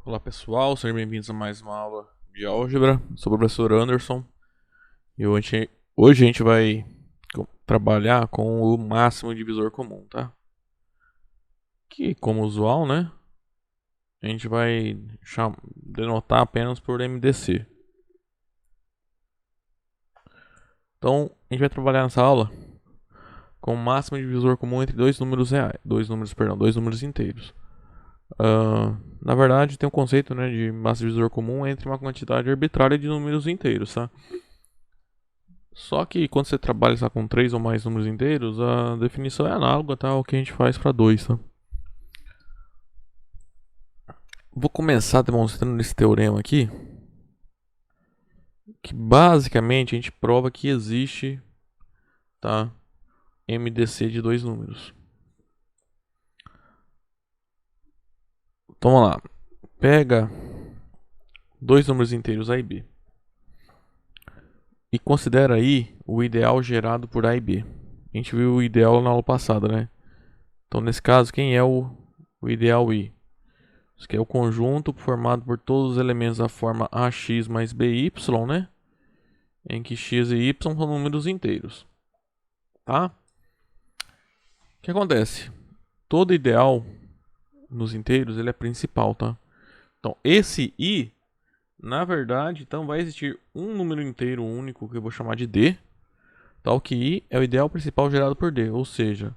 Olá pessoal, sejam bem-vindos a mais uma aula de álgebra. Sou o professor Anderson e hoje a gente vai trabalhar com o máximo divisor comum, tá? Que, como usual, né? A gente vai denotar apenas por MDC. Então, a gente vai trabalhar nessa aula com o máximo divisor comum entre dois números reais, dois números inteiros. Na verdade, tem um conceito, né, de máximo divisor comum entre uma quantidade arbitrária de números inteiros, tá? Só que quando você trabalha com 3 ou mais números inteiros, a definição é análoga, tá, ao que a gente faz para 2, tá? Vou começar demonstrando esse teorema aqui, que basicamente a gente prova que existe, tá, MDC de dois números. Então vamos lá. Pega dois números inteiros A e B e considera aí o ideal gerado por A e B. A gente viu o ideal na aula passada, né? Então nesse caso, quem é o ideal I? Isso aqui é o conjunto formado por todos os elementos da forma AX mais BY, né? Em que X e Y são números inteiros. Tá? O que acontece? Todo ideal nos inteiros ele é principal, tá? Então esse I, na verdade, então vai existir um número inteiro único que eu vou chamar de D, tal que I é o ideal principal gerado por D, ou seja,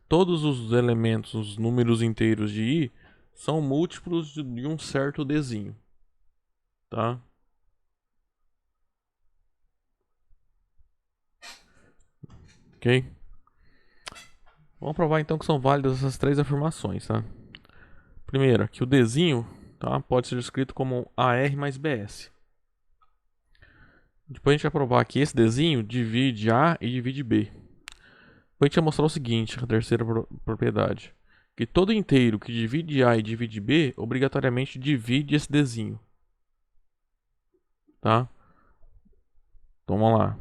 todos os elementos, os números inteiros de I, são múltiplos de um certo Dzinho, tá? Ok? Vamos provar então que são válidas essas três afirmações, tá? Primeira, que o Dzinho, tá, pode ser escrito como AR mais BS. Depois a gente vai provar que esse Dzinho divide A e divide B. Depois a gente vai mostrar o seguinte, a terceira propriedade. Que todo inteiro que divide A e divide B, obrigatoriamente divide esse Dzinho. Tá? Então vamos lá.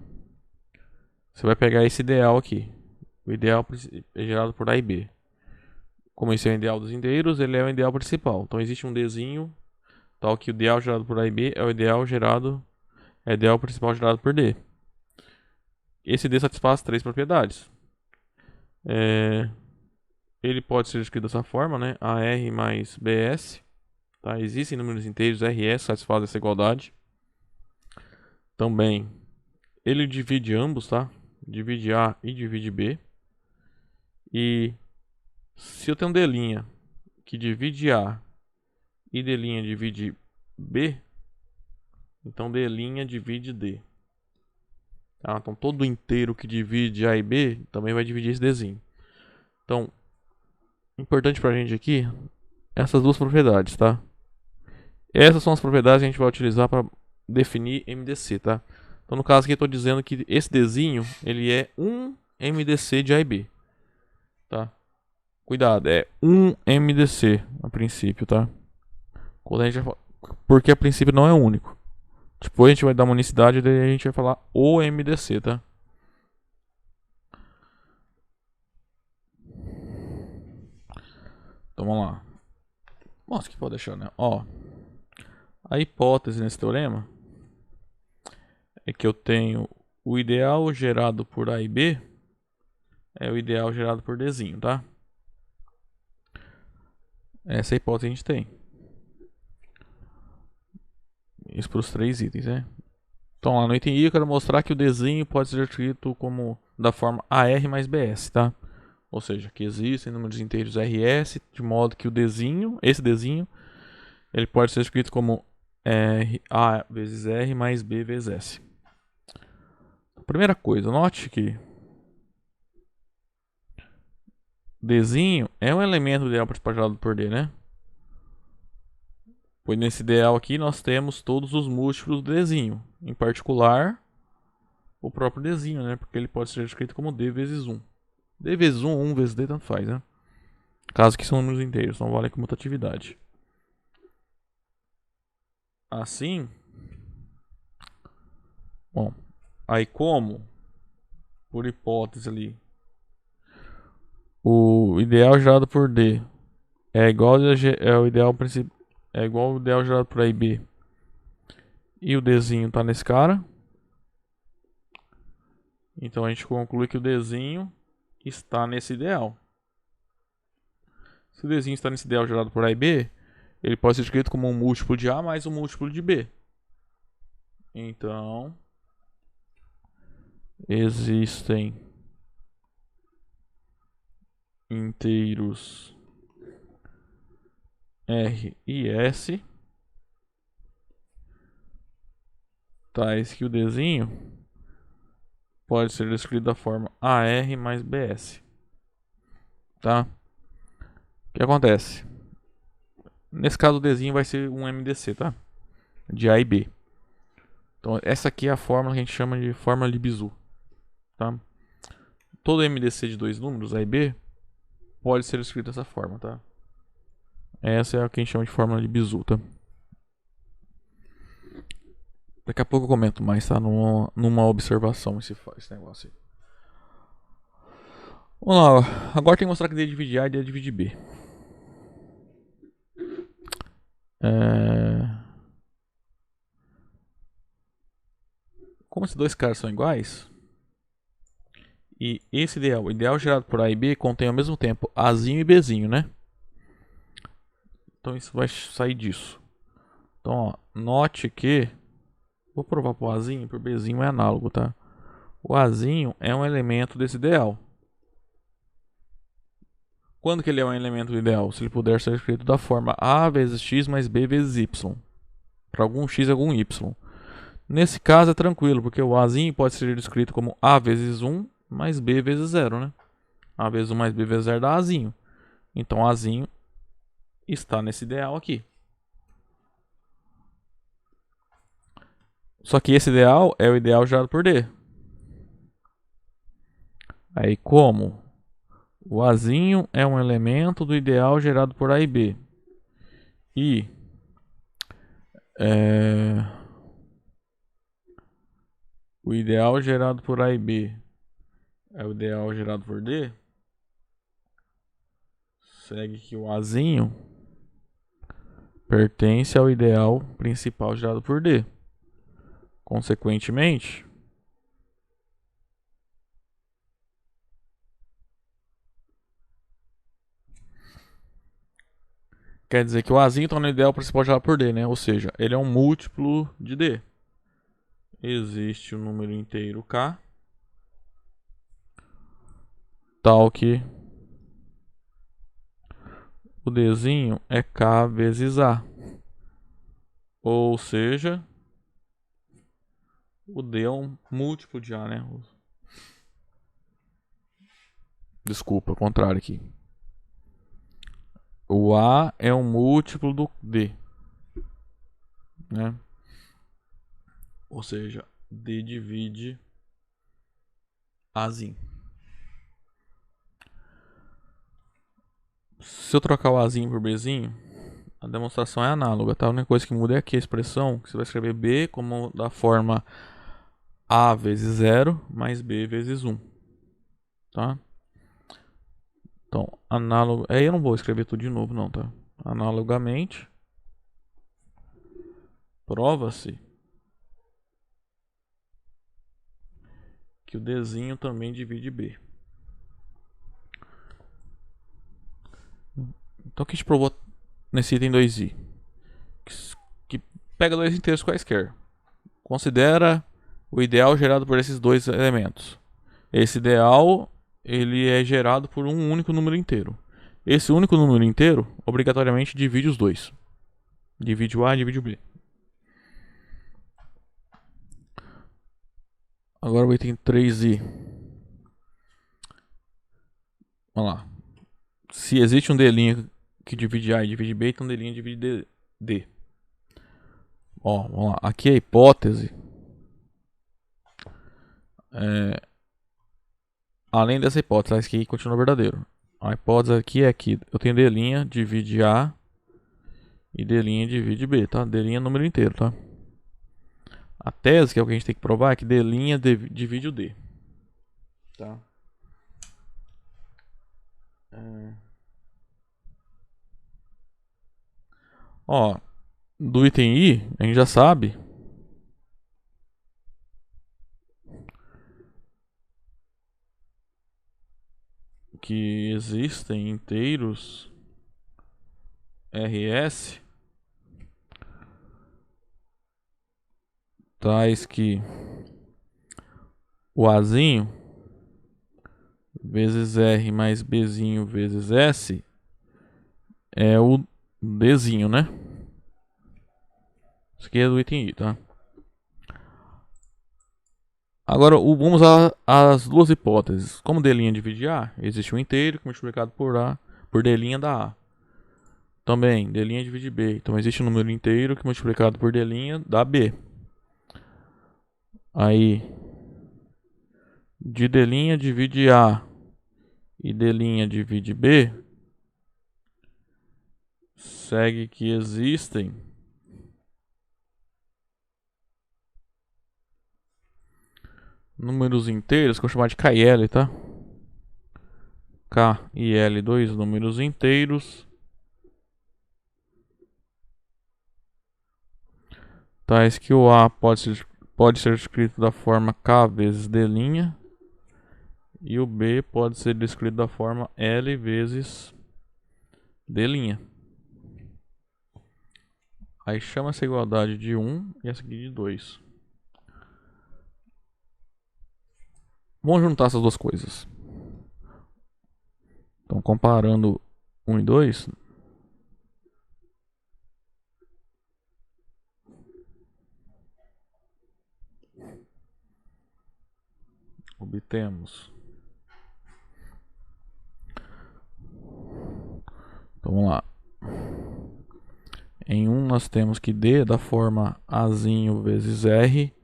Você vai pegar esse ideal aqui. O ideal é gerado por A e B. Como esse é o ideal dos inteiros, ele é o ideal principal. Então existe um Dzinho, tal que o ideal gerado por A e B é o ideal principal gerado por D. Esse D satisfaz três propriedades. Ele pode ser escrito dessa forma, né? AR mais BS. Tá? Existem números inteiros RS que satisfazem essa igualdade. Também, ele divide ambos, tá? Divide A e divide B. E se eu tenho um D' que divide A e D' divide B, então D' divide D. Tá? Então todo inteiro que divide A e B também vai dividir esse Dzinho. Então, importante pra gente aqui, essas duas propriedades, tá? Essas são as propriedades que a gente vai utilizar para definir MDC, tá? Então no caso aqui eu estou dizendo que esse Dzinho, ele é um MDC de A e B. Tá? Cuidado, é um MDC a princípio, tá? Quando a gente vai... Porque a princípio não é único. Depois a gente vai dar uma unicidade e daí a gente vai falar o MDC, tá? Então vamos lá. Nossa, que pode deixar, né? Ó, a hipótese nesse teorema é que eu tenho o ideal gerado por A e B é o ideal gerado por Dzinho, tá? Essa é a hipótese que a gente tem. Isso para os três itens, né? Então lá no item I eu quero mostrar que o Dzinho pode ser escrito como da forma AR mais BS, tá? Ou seja, que existem números inteiros RS, de modo que o Dzinho, esse Dzinho, ele pode ser escrito como A vezes R mais B vezes S. Primeira coisa, note que Dzinho é um elemento do ideal principal gerado por D, né? Pois nesse ideal aqui nós temos todos os múltiplos do Dzinho, em particular o próprio Dzinho, né? Porque ele pode ser escrito como D vezes 1. D vezes 1, 1 vezes D, tanto faz, né? Caso que são números inteiros, não vale comutatividade. Assim, bom, aí como, por hipótese ali, o ideal gerado por D é igual ao ideal principal, é igual ao ideal gerado por A e B. E o Dzinho está nesse cara. Então a gente conclui que o Dzinho está nesse ideal. Se o Dzinho está nesse ideal gerado por A e B, ele pode ser escrito como um múltiplo de A mais um múltiplo de B. Então, existem inteiros R e S tais que o Dzinho pode ser escrito da forma AR mais BS. Tá? O que acontece? Nesse caso o Dzinho vai ser um MDC, tá? De A e B. Então essa aqui é a fórmula que a gente chama de fórmula Libizu. Tá? Todo MDC de dois números, A e B, pode ser escrito dessa forma, tá? Essa é a que a gente chama de fórmula Libizu, tá? Daqui a pouco eu comento mais, tá? Numa observação esse negócio aí. Vamos lá, agora tem que mostrar que D divide A e D divide B. Como esses dois caras são iguais, e esse ideal, o ideal gerado por A e B, contém ao mesmo tempo Azinho e Bzinho, né? Então isso vai sair disso. Então, ó, note que... Vou provar pro Azinho, pro Bzinho é análogo, tá? O Azinho é um elemento desse ideal. Quando que ele é um elemento do ideal? Se ele puder ser escrito da forma A vezes X mais B vezes Y. Para algum X e algum Y. Nesse caso é tranquilo, porque o Azinho pode ser escrito como A vezes 1 mais B vezes 0, né? A vezes 1 mais B vezes 0 dá Azinho. Então Azinho está nesse ideal aqui. Só que esse ideal é o ideal gerado por D. Aí como o Azinho é um elemento do ideal gerado por A e B. E o ideal gerado por A e B é o ideal gerado por D. Segue que o Azinho pertence ao ideal principal gerado por D. Consequentemente, quer dizer que o Azinho está no ideal principal gerado por D, né? Ou seja, ele é um múltiplo de D. Existe um número inteiro K, tal que o Dzinho é K vezes A. Ou seja, o D é um múltiplo de A, né? Desculpa, contrário aqui. O A é um múltiplo do D, né? Ou seja, D divide Azinho. Se eu trocar o Azinho por Bzinho, a demonstração é análoga, tá? A única coisa que muda é aqui a expressão, que você vai escrever B como da forma A vezes 0 mais B vezes 1, tá? Então, análogo... Aí eu não vou escrever tudo de novo não, tá? Analogamente, prova-se que o Dzinho também divide B. Então o que a gente provou nesse item 2i? Que pega dois inteiros quaisquer. Considera o ideal gerado por esses dois elementos. Esse ideal ele é gerado por um único número inteiro. Esse único número inteiro obrigatoriamente divide os dois. Divide o A e divide o B. Agora o item 3i. Vamos lá. Se existe um D' que divide A e divide B, então D' divide D. Ó, vamos lá. Aqui é a hipótese. Além dessa hipótese, essa aqui continua verdadeiro. A hipótese aqui é que eu tenho D' divide A e D' divide B, tá? D' é número inteiro, tá? A tese, que é o que a gente tem que provar, é que D' divide o D. Tá? Ó, do item I, a gente já sabe que existem inteiros RS tais que o Azinho vezes R mais Bzinho vezes S é o Dzinho, né? Isso aqui é do item I, tá? Agora vamos usar as duas hipóteses. Como D' divide A, existe um inteiro multiplicado por A, por D' da A. Também, D' divide B. Então existe um número inteiro que multiplicado por D' dá B. Aí, de D' divide A e D' divide B, segue que existem números inteiros, que eu vou chamar de K e L, tá? K e L, dois números inteiros, tais que o A pode ser escrito da forma K vezes D' e o B pode ser escrito da forma L vezes D'. Aí chama essa igualdade de 1 e essa aqui de 2. Vamos juntar essas duas coisas. Então, comparando 1 e 2, obtemos. Então, vamos lá. Em 1 nós temos que D é da forma Azinho vezes R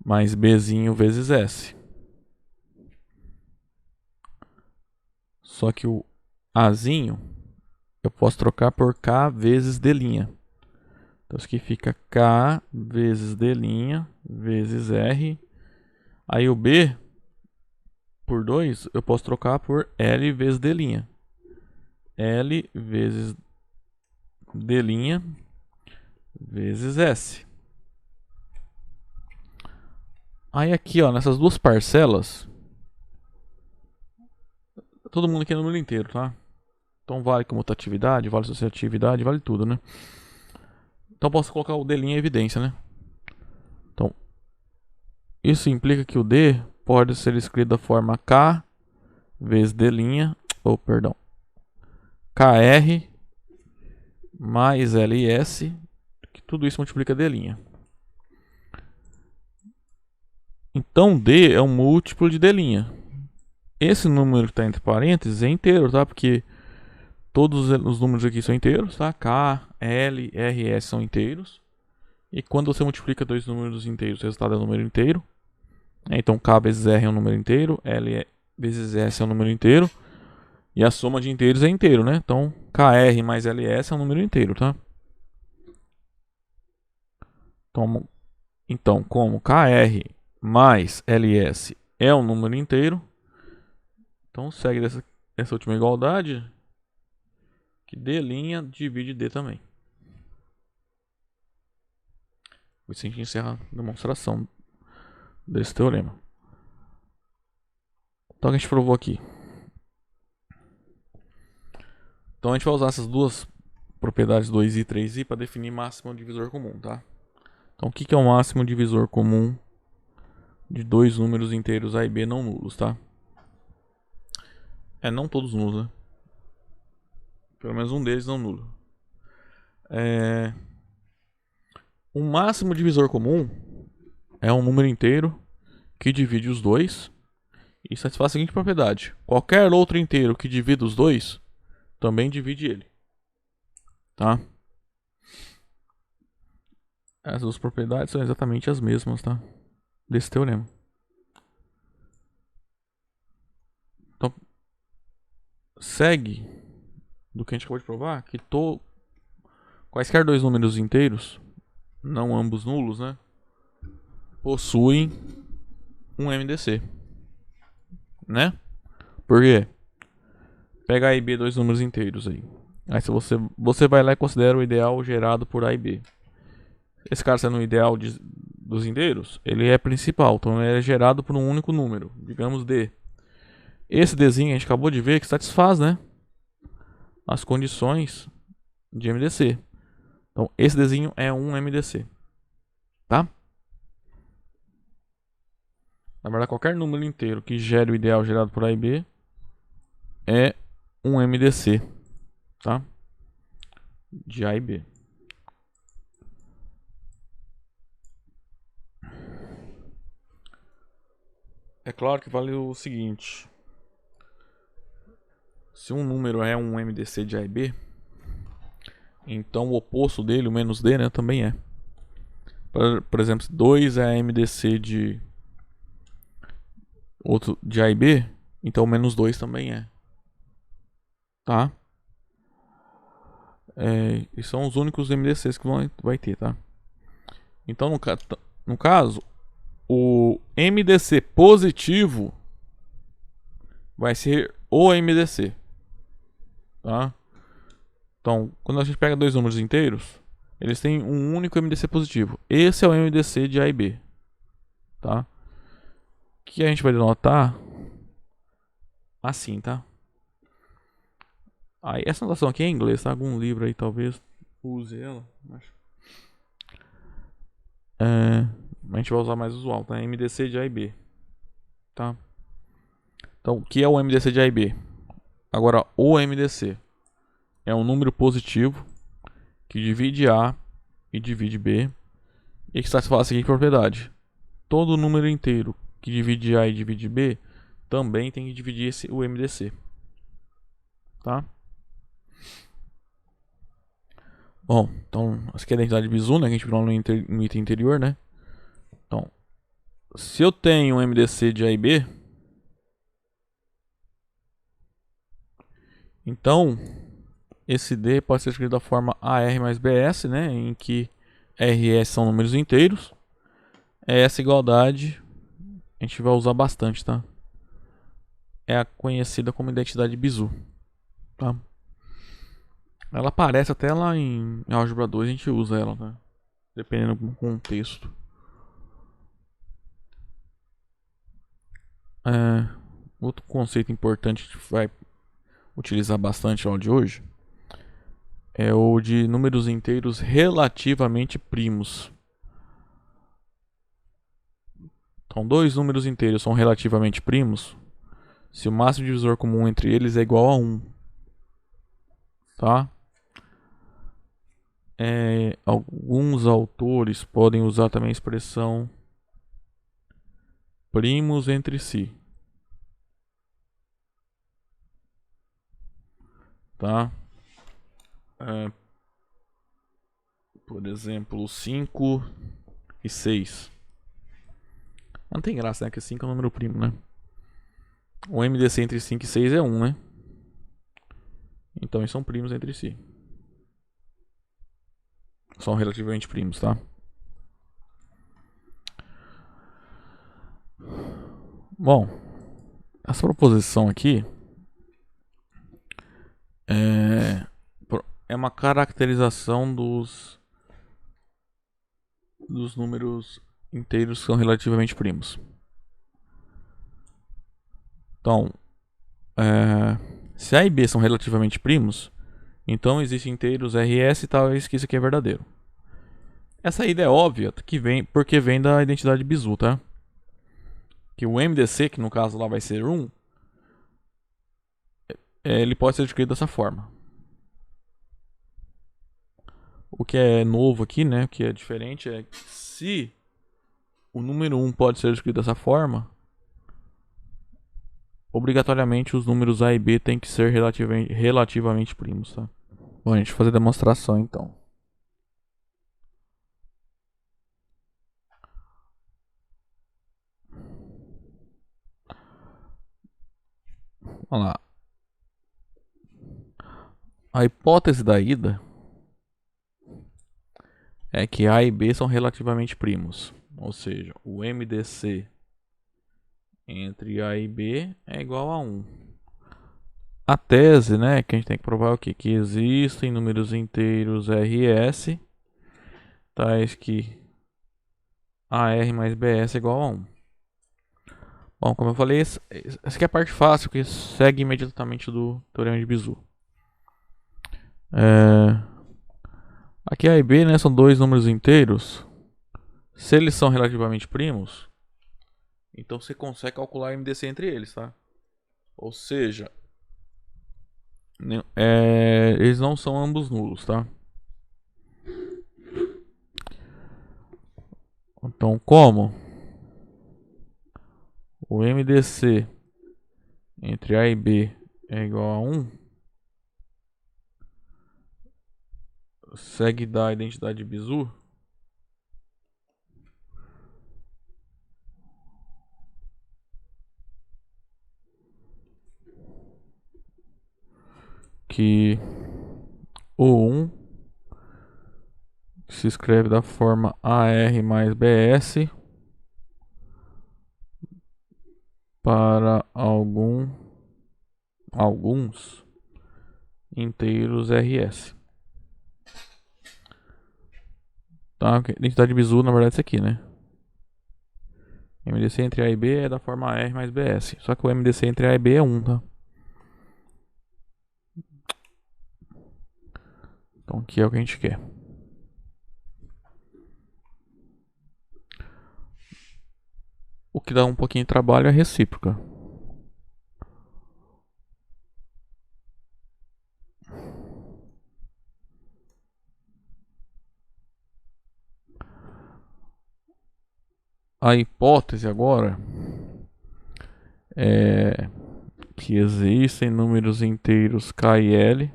mais Bzinho vezes S. Só que o Azinho eu posso trocar por K vezes D'. Então isso aqui fica K vezes D' vezes R. Aí o B por 2 eu posso trocar por L vezes D'. L vezes D' vezes S. Aí aqui, ó, nessas duas parcelas, todo mundo aqui é número inteiro, tá? Então vale comutatividade, vale associatividade, vale tudo, né? Então posso colocar o D' em evidência, né? Então, isso implica que o D pode ser escrito da forma K vezes D', ou perdão, KR mais LS, que tudo isso multiplica D'. Então D é um múltiplo de D'. Esse número que está entre parênteses é inteiro, tá? Porque todos os números aqui são inteiros, tá? K, L, R, S são inteiros. E quando você multiplica dois números inteiros, o resultado é um número inteiro. Então K vezes R é um número inteiro, L vezes S é um número inteiro. E a soma de inteiros é inteiro, né? Então KR mais LS é um número inteiro, tá? Então como KR mais LS é um número inteiro, então segue dessa última igualdade que D' divide D também. Com isso a gente encerra a demonstração desse teorema. Então a gente provou aqui. Então a gente vai usar essas duas propriedades 2i e 3i para definir máximo divisor comum, tá? Então o que é o máximo divisor comum de dois números inteiros A e B não nulos, tá? Não todos nulos, né? Pelo menos um deles não nulo. O máximo divisor comum é um número inteiro que divide os dois e satisfaz a seguinte propriedade: qualquer outro inteiro que divida os dois também divide ele, tá? Essas duas propriedades são exatamente as mesmas, tá? Desse teorema. Então, segue do que a gente acabou de provar que quaisquer dois números inteiros, não ambos nulos, né, possuem um MDC, né? Por quê? Pega A e B, dois números inteiros aí. Aí se você vai lá e considera o ideal gerado por A e B. Esse cara sendo o ideal dos inteiros, ele é principal, então ele é gerado por um único número, digamos D. Esse Dzinho a gente acabou de ver que satisfaz, né, as condições de MDC. Então esse Dzinho é um MDC, tá? Na verdade, qualquer número inteiro que gere o ideal gerado por A e B é um MDC, tá? De A e B. É claro que vale o seguinte: se um número é um MDC de A e B, então o oposto dele, o menos D, né, também é. Por exemplo, se 2 é MDC de outro de A e B, então o menos 2 também é. Tá? E são os únicos MDCs que vai ter, tá? Então, no caso, o MDC positivo vai ser o MDC, tá? Então, quando a gente pega dois números inteiros, eles têm um único MDC positivo. Esse é o MDC de A e B, tá? Que a gente vai denotar assim, tá? Aí essa notação aqui é em inglês, tá? Algum livro aí talvez use ela. A gente vai usar mais usual, tá? MDC de A e B, tá? Então, o que é o MDC de A e B? Agora, o MDC é um número positivo que divide A e divide B e que satisfaz a seguinte propriedade: todo número inteiro que divide A e divide B também tem que dividir o MDC, tá? Bom, então, essa aqui é a identidade bizu, né, que a gente viu no item anterior, né? Então, se eu tenho um MDC de A e B, então esse D pode ser escrito da forma AR mais BS, né, em que R e S são números inteiros. Essa igualdade a gente vai usar bastante, tá? É a conhecida como identidade bizu, tá? Ela aparece até lá em álgebra 2, a gente usa ela, tá? Dependendo do contexto. Outro conceito importante que a gente vai utilizar bastante no aula de hoje é o de números inteiros relativamente primos. Então, dois números inteiros são relativamente primos se o máximo divisor comum entre eles é igual a 1. Tá? Alguns autores podem usar também a expressão primos entre si. Tá? Por exemplo, 5 e 6. Não tem graça, né? Que 5 é um número primo, né? O MDC entre 5 e 6 é 1, né? Então eles são primos entre si. São relativamente primos, tá? Bom, essa proposição aqui é uma caracterização dos números inteiros que são relativamente primos. Então, se A e B são relativamente primos, então existem inteiros RS e tal, que isso aqui é verdadeiro. Essa ideia é óbvia porque vem da identidade bizu, tá? Que o MDC, que no caso lá vai ser 1, ele pode ser escrito dessa forma. O que é novo aqui, né? O que é diferente é que se o número 1 pode ser escrito dessa forma, obrigatoriamente os números A e B têm que ser relativamente primos, tá? Bom, a gente vai fazer a demonstração então. Vamos lá. A hipótese da ida é que A e B são relativamente primos. Ou seja, o MDC entre A e B é igual a 1. a tese, né, que a gente tem que provar o quê? Que existem números inteiros RS, tais que AR mais BS é igual a 1. Bom, como eu falei, essa aqui é a parte fácil, que segue imediatamente do Teorema de Bezout. Aqui A e B, né, são dois números inteiros. Se eles são relativamente primos, então você consegue calcular o MDC entre eles, tá? Ou seja, eles não são ambos nulos, tá? Então, como o MDC entre A e B é igual a 1, segue da identidade de Bezout, que o 1 se escreve da forma AR mais BS para alguns inteiros RS. Tá? Identidade de Bezout, na verdade, é isso aqui, né? MDC entre A e B é da forma AR mais BS. Só que o MDC entre A e B é 1, tá? Então aqui é o que a gente quer. O que dá um pouquinho de trabalho é a recíproca. A hipótese agora é que existem números inteiros K e L,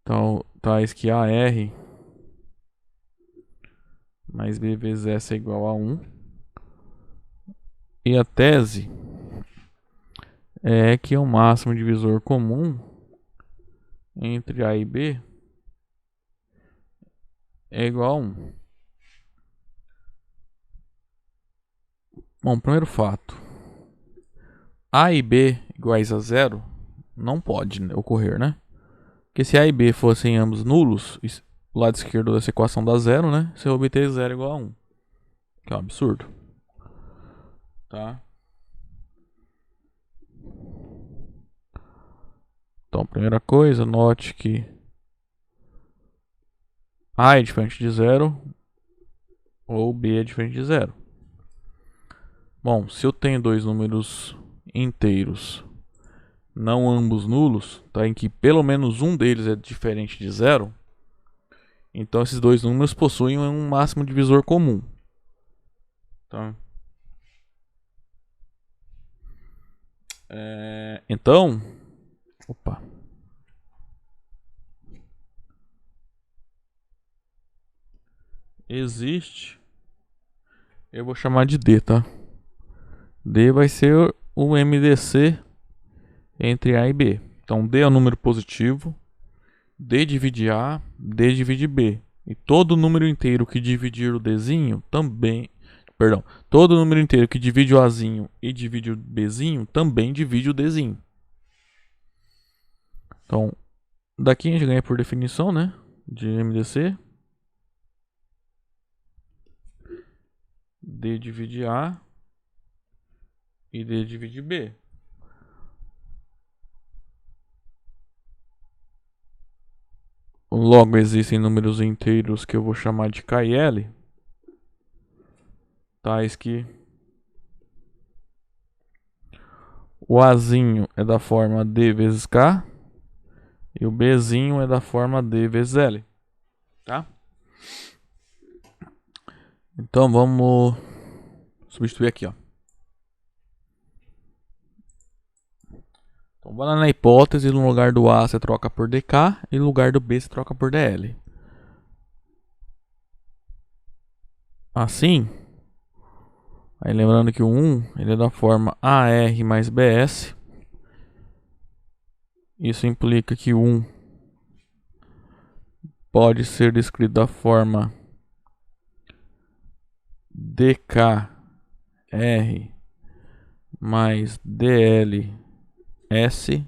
então, tais que AR mais B vezes S é igual a 1. E a tese é que o máximo divisor comum entre A e B é igual a 1. Bom, primeiro fato. A e B iguais a 0 não pode ocorrer, né? Porque se A e B fossem ambos nulos, o lado esquerdo dessa equação dá 0, né? Você vai obter 0 igual a 1. Que é um absurdo. Tá? Então, primeira coisa, note que A é diferente de 0 ou B é diferente de 0. Bom, se eu tenho dois números inteiros, não ambos nulos, tá? Em que pelo menos um deles é diferente de 0, então esses dois números possuem um máximo divisor comum. Tá? Então, opa. Existe, eu vou chamar de D, tá? D vai ser o MDC entre A e B. Então D é um número positivo, D divide A, D divide B. E todo número inteiro que dividir o Dzinho também... Perdão, todo número inteiro que divide o Azinho e divide o Bzinho também divide o Dzinho. Então, daqui a gente ganha por definição, né? De MDC. D divide A e D divide B. Logo, existem números inteiros que eu vou chamar de K e L, tais que o Azinho é da forma D vezes K e o Bzinho é da forma D vezes L. Tá? Então vamos substituir aqui, ó. Então vai lá na hipótese, no lugar do A você troca por DK e no lugar do B você troca por DL. Assim, aí lembrando que o 1 ele é da forma AR mais BS. Isso implica que o 1 pode ser descrito da forma DKR mais DL S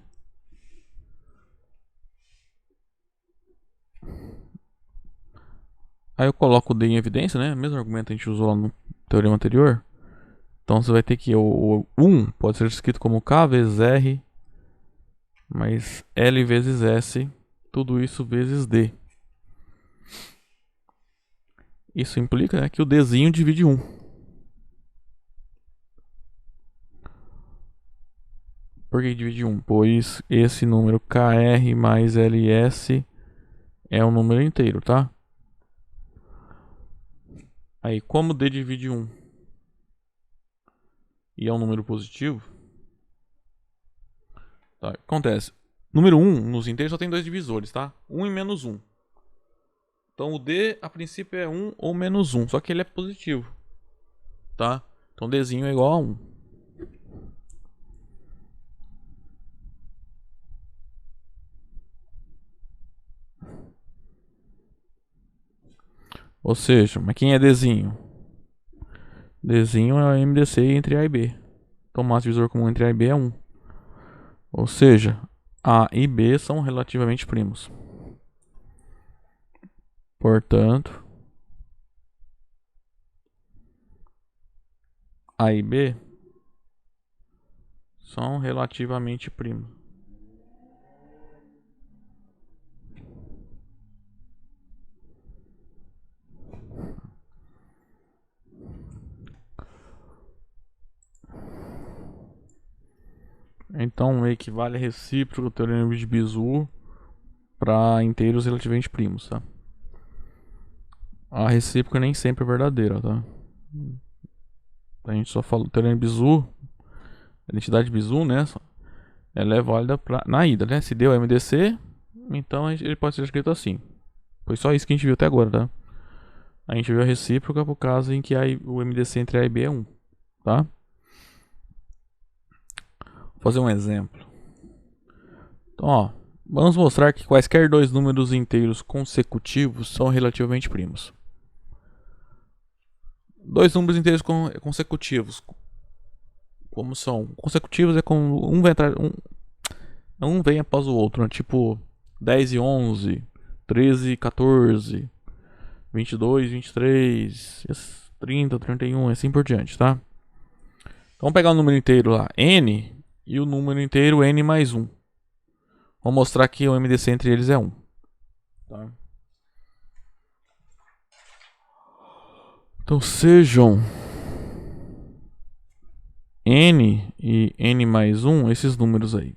aí eu coloco o D em evidência, né? Mesmo argumento que a gente usou lá no teorema anterior. Então você vai ter que o 1 pode ser escrito como K vezes R mais L vezes S, tudo isso vezes D. Isso implica, né, que o Dzinho divide 1. Por que divide 1? Pois esse número KR mais LS é um número inteiro, tá? Aí, como D divide 1 e é um número positivo, tá? Acontece. Número 1, nos inteiros só tem dois divisores, tá? 1 e menos 1. Então o D, a princípio, é 1 ou menos 1, só que ele é positivo, tá? Então Dzinho é igual a 1. Ou seja, mas quem é Dzinho? Dzinho é o MDC entre A e B. Então o máximo divisor comum entre A e B é 1. Ou seja, A e B são relativamente primos. Portanto, A e B são relativamente primos. Então equivale a recíproco do teorema de Bezout para inteiros relativamente primos, tá? A recíproca nem sempre é verdadeira, tá? A gente só falou teorema de Bezout, a identidade de Bezout, né? Ela é válida na ida, né? Se deu MDC, então ele pode ser escrito assim. Foi só isso que a gente viu até agora, tá? A gente viu a recíproca por caso em que o MDC entre A e B é 1, tá? Vou fazer um exemplo. Então, ó, vamos mostrar que quaisquer dois números inteiros consecutivos são relativamente primos. Dois números inteiros consecutivos. Como são? Consecutivos é como um vem após o outro, né? Tipo 10 e 11, 13 e 14, 22, 23, 30, 31 e assim por diante, tá? Então vamos pegar o número inteiro lá, n, e o número inteiro n mais 1. Vamos mostrar que o MDC entre eles é 1. Tá? Então sejam n e n mais 1 esses números aí.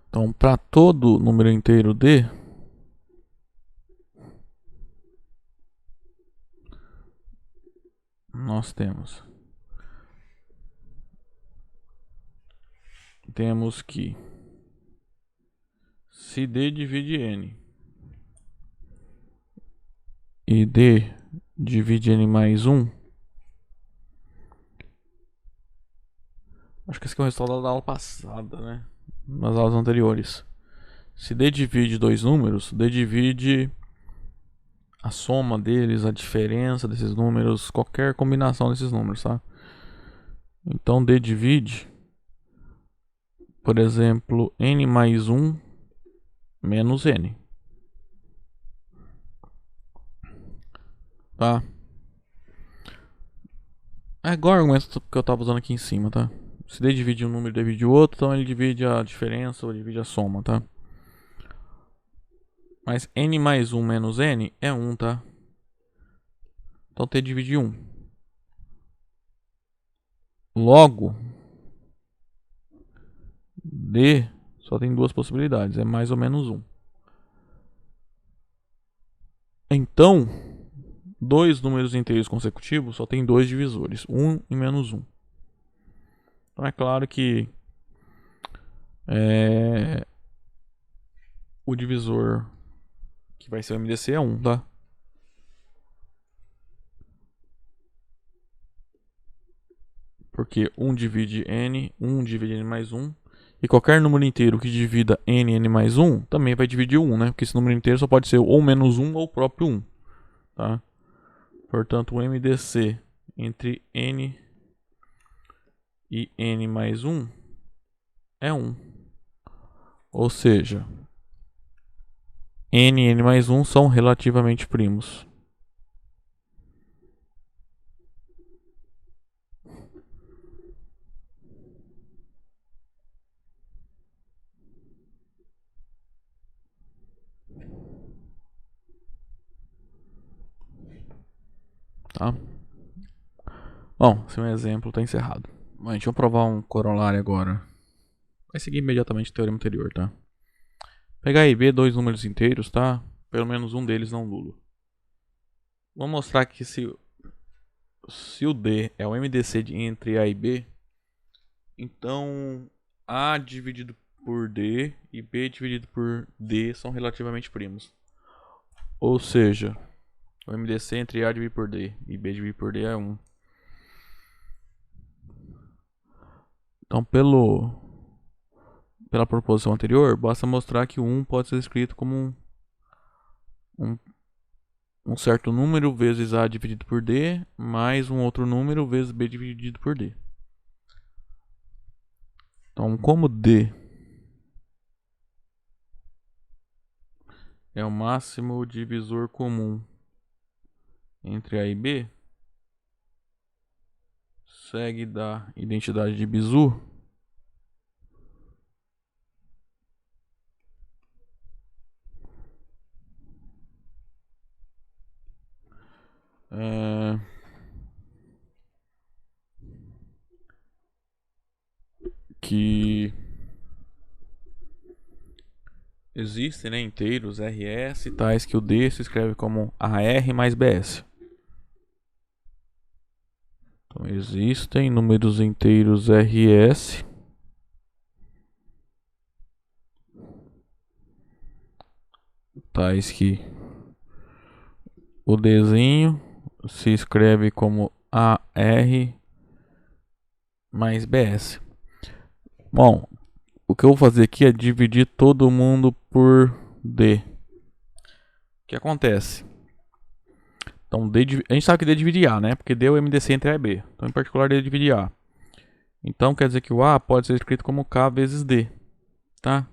Então, para todo número inteiro D, nós temos que se D divide N e D divide N mais 1, acho que esse aqui é o resultado da aula passada, né? Nas aulas anteriores. Se D divide dois números, D divide a soma deles, a diferença desses números, qualquer combinação desses números, tá? Então D divide, por exemplo, N mais 1 menos N. Tá? É igual o argumento que eu estava usando aqui em cima, tá? Se D divide um número e divide o outro, então ele divide a diferença ou divide a soma, tá? Mas N mais 1 menos N é 1, tá? Então T divide 1. Logo, D só tem duas possibilidades, é mais ou menos 1. Então, dois números inteiros consecutivos só tem dois divisores, 1 e menos 1. Então é claro que o divisor que vai ser o MDC é 1, tá? Porque 1 divide N mais 1, E qualquer número inteiro que divida n mais 1 também vai dividir 1, né? Porque esse número inteiro só pode ser ou menos 1 ou o próprio 1. Tá? Portanto, o MDC entre n e n mais 1 é 1. Ou seja, n e n mais 1 são relativamente primos. Tá? Bom, esse é um exemplo, está encerrado. Bom, a gente vai provar um corolário agora. Vai seguir imediatamente o teorema anterior, tá? Pegar A e B, dois números inteiros, tá? Pelo menos um deles não nulo. Vamos mostrar que se o D é o MDC entre A e B, então A dividido por D e B dividido por D são relativamente primos. Ou seja, o MDC entre A dividido por D e B dividido por D é 1. Então, pela proposição anterior, basta mostrar que o 1 pode ser escrito como um certo número vezes A dividido por D, mais um outro número vezes B dividido por D. Então, como D é o máximo divisor comum entre A e B, segue da identidade de Bezout, que existem, né, inteiros RS tais que o D se escreve como AR mais BS. Então, existem números inteiros RS tais que o Dzinho se escreve como AR mais BS. Bom, o que eu vou fazer aqui é dividir todo mundo por D. O que acontece? Então, a gente sabe que D divide A, né? Porque D é o MDC entre A e B. Então, em particular, D divide A. Então, quer dizer que o A pode ser escrito como K vezes D. Tá?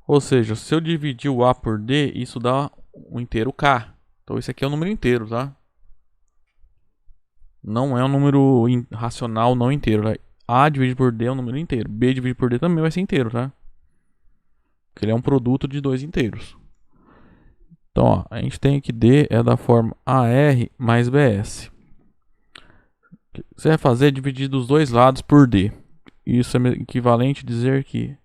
Ou seja, se eu dividir o A por D, isso dá um inteiro K. Então, esse aqui é um número inteiro, tá? Não é um número racional não inteiro. Tá? A dividido por D é um número inteiro. B dividido por D também vai ser inteiro, tá? Porque ele é um produto de dois inteiros. Então, ó, a gente tem que D é da forma AR mais BS. O que você vai fazer é dividir dos dois lados por D. Isso é equivalente a dizer que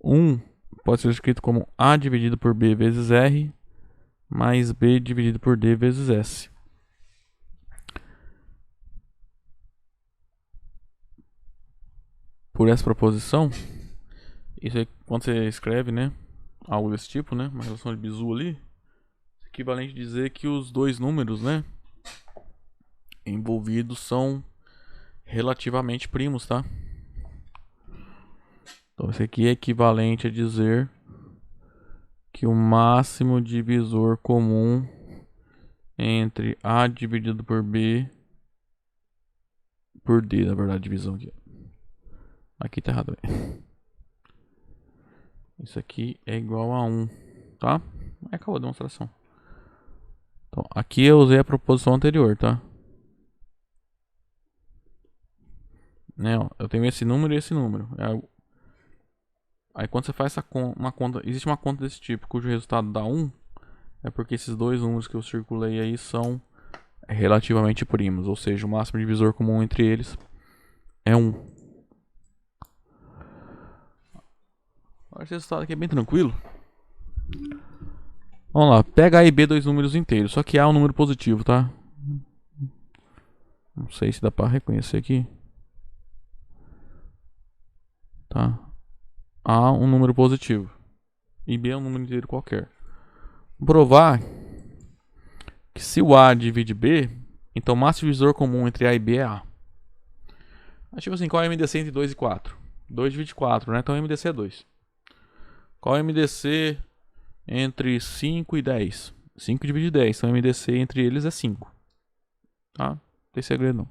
1 pode ser escrito como A dividido por B vezes R mais B dividido por D vezes S. Por essa proposição, isso é quando você escreve, né, algo desse tipo, né, uma relação de Bezout ali, é equivalente a dizer que os dois números, né, envolvidos são relativamente primos, tá? Então isso aqui é equivalente a dizer que o máximo divisor comum entre A dividido por B por D, na verdade, divisão aqui. Aqui tá errado. Isso aqui é igual a 1, tá? Acabou a demonstração. Então, aqui eu usei a proposição anterior, tá? Né, ó, eu tenho esse número e esse número. Aí quando você faz uma conta, existe uma conta desse tipo, cujo resultado dá 1, é porque esses dois números que eu circulei aí são relativamente primos, ou seja, o máximo divisor comum entre eles é 1. Esse resultado aqui é bem tranquilo. Vamos lá, pega A e B, dois números inteiros, só que A é um número positivo, tá? Não sei se dá pra reconhecer aqui. Tá? A um número positivo e B é um número inteiro qualquer. Vou provar que se o A divide B, então o máximo divisor comum entre A e B é A. Mas tipo assim, qual é o MDC entre 2 e 4? 2 divide 4, né? Então MDC é 2. Qual é o MDC entre 5 e 10? 5 divide 10, então MDC entre eles é 5. Tá? Não tem segredo não.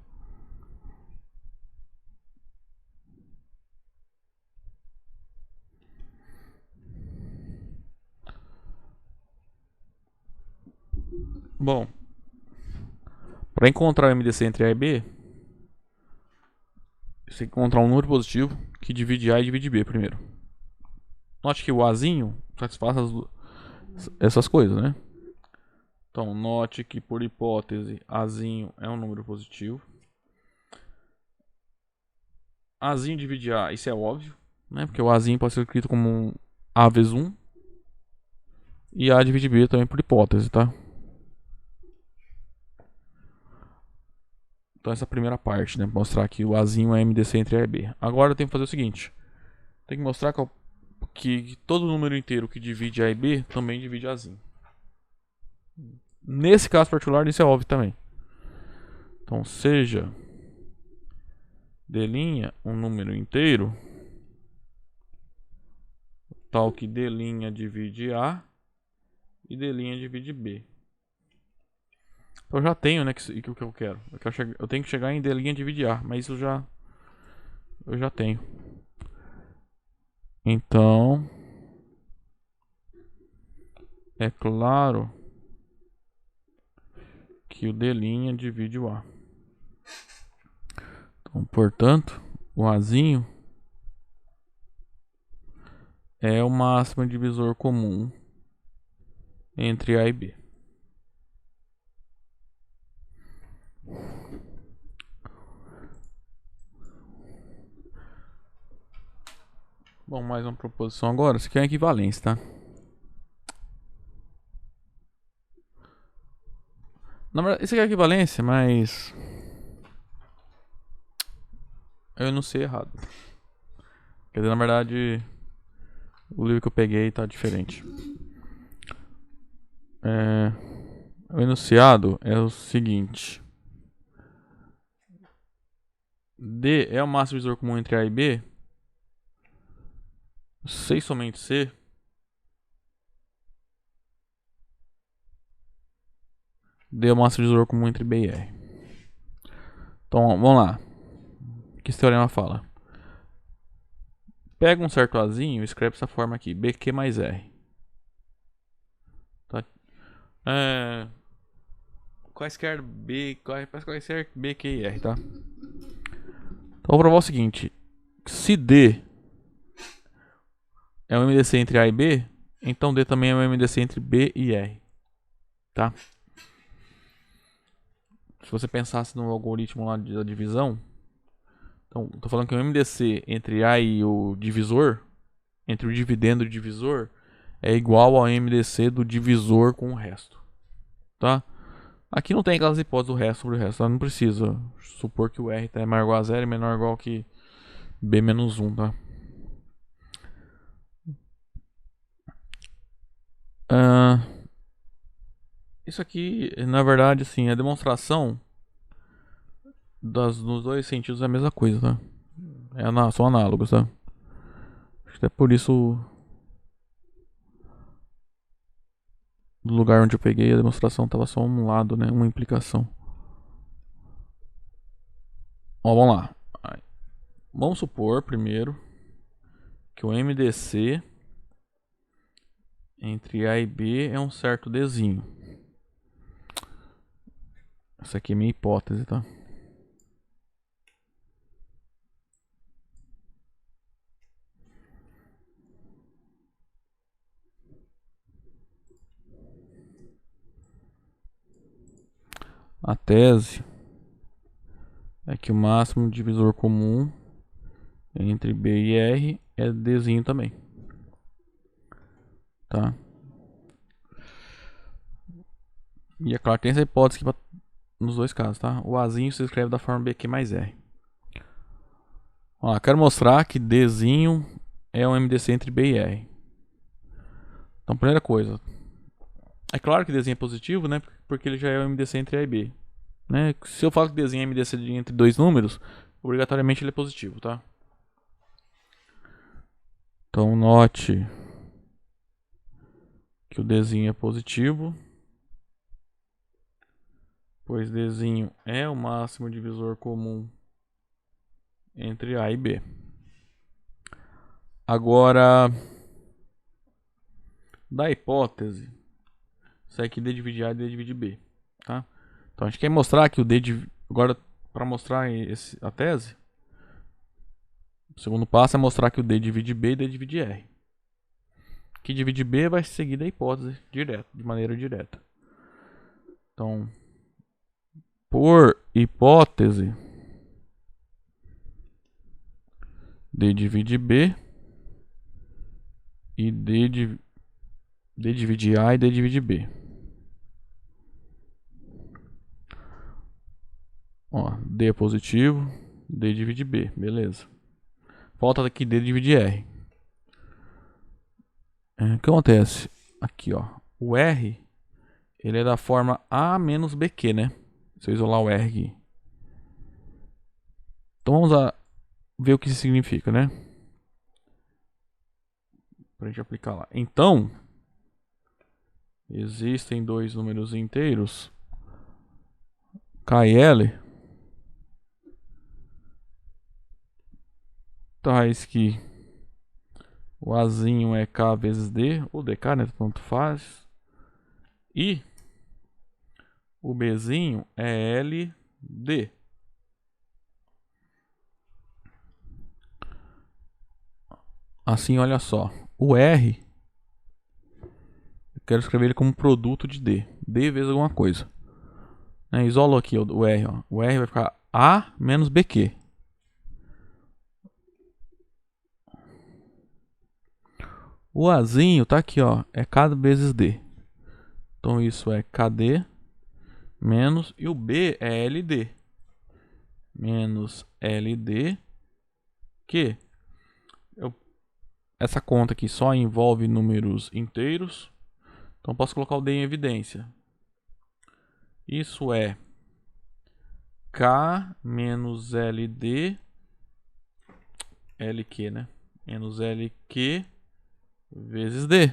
Bom, para encontrar o MDC entre A e B, você tem que encontrar um número positivo que divide A e divide B primeiro. Note que o Azinho satisfaz essas coisas, né? Então, note que por hipótese, Azinho é um número positivo. Azinho divide A, isso é óbvio, né? Porque o Azinho pode ser escrito como um A vezes 1. E A divide B também por hipótese, tá? Então essa é a primeira parte, né? Mostrar que o Azinho é MDC entre A e B. Agora eu tenho que fazer o seguinte. Tem que mostrar que todo número inteiro que divide A e B também divide Azinho. Nesse caso particular, isso é óbvio também. Então seja D' um número inteiro tal que D' divide A e D' divide B. Então eu já tenho, né, que o que eu quero. Eu tenho que chegar em D' divide A, mas isso eu já tenho. Então é claro que o D' divide o A. Então, portanto, o Azinho é o máximo divisor comum entre A e B. Bom, mais uma proposição agora. Isso aqui é a equivalência, tá? Na verdade, isso aqui é a equivalência, mas eu não sei errado. Quer dizer, na verdade, o livro que eu peguei tá diferente. O enunciado é o seguinte. D é o máximo divisor comum entre A e B. Se e somente C. D é o máximo divisor comum entre B e R. Então, vamos lá. O que esse teorema fala? Pega um certo Azinho e escreve dessa forma aqui. BQ mais R. Tá? Quaisquer B e R, tá? Então vou provar o seguinte. Se D é um MDC entre A e B, então D também é um MDC entre B e R. Tá? Se você pensasse no algoritmo lá da divisão, então tô falando que o MDC entre A e o divisor, entre o dividendo e o divisor, é igual ao MDC do divisor com o resto. Tá? Aqui não tem aquelas hipóteses do resto sobre o resto, tá? Não precisa supor que o R é maior ou igual a 0 e menor ou igual que B menos 1, tá? Isso aqui, na verdade, assim, a demonstração nos dois sentidos é a mesma coisa, tá? São análogos, tá? Acho que é por isso do lugar onde eu peguei a demonstração tava só um lado, né? Uma implicação. Ó, vamos lá. Vamos supor primeiro que o MDC entre A e B é um certo Dzinho. Essa aqui é minha hipótese, tá? A tese é que o máximo divisor comum entre B e R é Dzinho também. Tá? E é claro, tem essa hipótese aqui nos dois casos, tá? O Azinho se escreve da forma BQ mais R. Ó, quero mostrar que Dzinho é um MDC entre B e R. Então, primeira coisa. É claro que Dzinho é positivo, né? Porque ele já é um MDC entre A e B. Né? Se eu falo que Dzinho é MDC entre dois números, obrigatoriamente ele é positivo, tá? Então note que o Dzinho é positivo, pois Dzinho é o máximo divisor comum entre A e B. Agora, da hipótese, isso aqui D divide A e D divide B, tá? Então a gente quer mostrar que o D agora, para mostrar a tese, o segundo passo é mostrar que o D divide B e D divide R. Que divide B vai seguir da hipótese direto, de maneira direta. Então, por hipótese, D divide B e D divide A e D divide B. Ó, D é positivo, D divide B, beleza. Falta aqui D divide R. O que acontece? Aqui, ó. O R, ele é da forma A menos BQ, né? Se eu isolar o R aqui. Então vamos ver o que isso significa, né? Pra gente aplicar lá. Então, existem dois números inteiros, K e L, tais que o Azinho é K vezes D, ou DK, né? Tanto faz. E o Bzinho é LD. Assim, olha só. O R, eu quero escrever ele como produto de D. D vezes alguma coisa. Isolo aqui o R. Ó. O R vai ficar A menos BQ. O Azinho tá aqui, ó. É K vezes D. Então isso é KD menos. E o B é LD. Menos LD. Que essa conta aqui só envolve números inteiros. Então posso colocar o D em evidência. Isso é K menos LD. LQ, né? Menos LQ vezes D.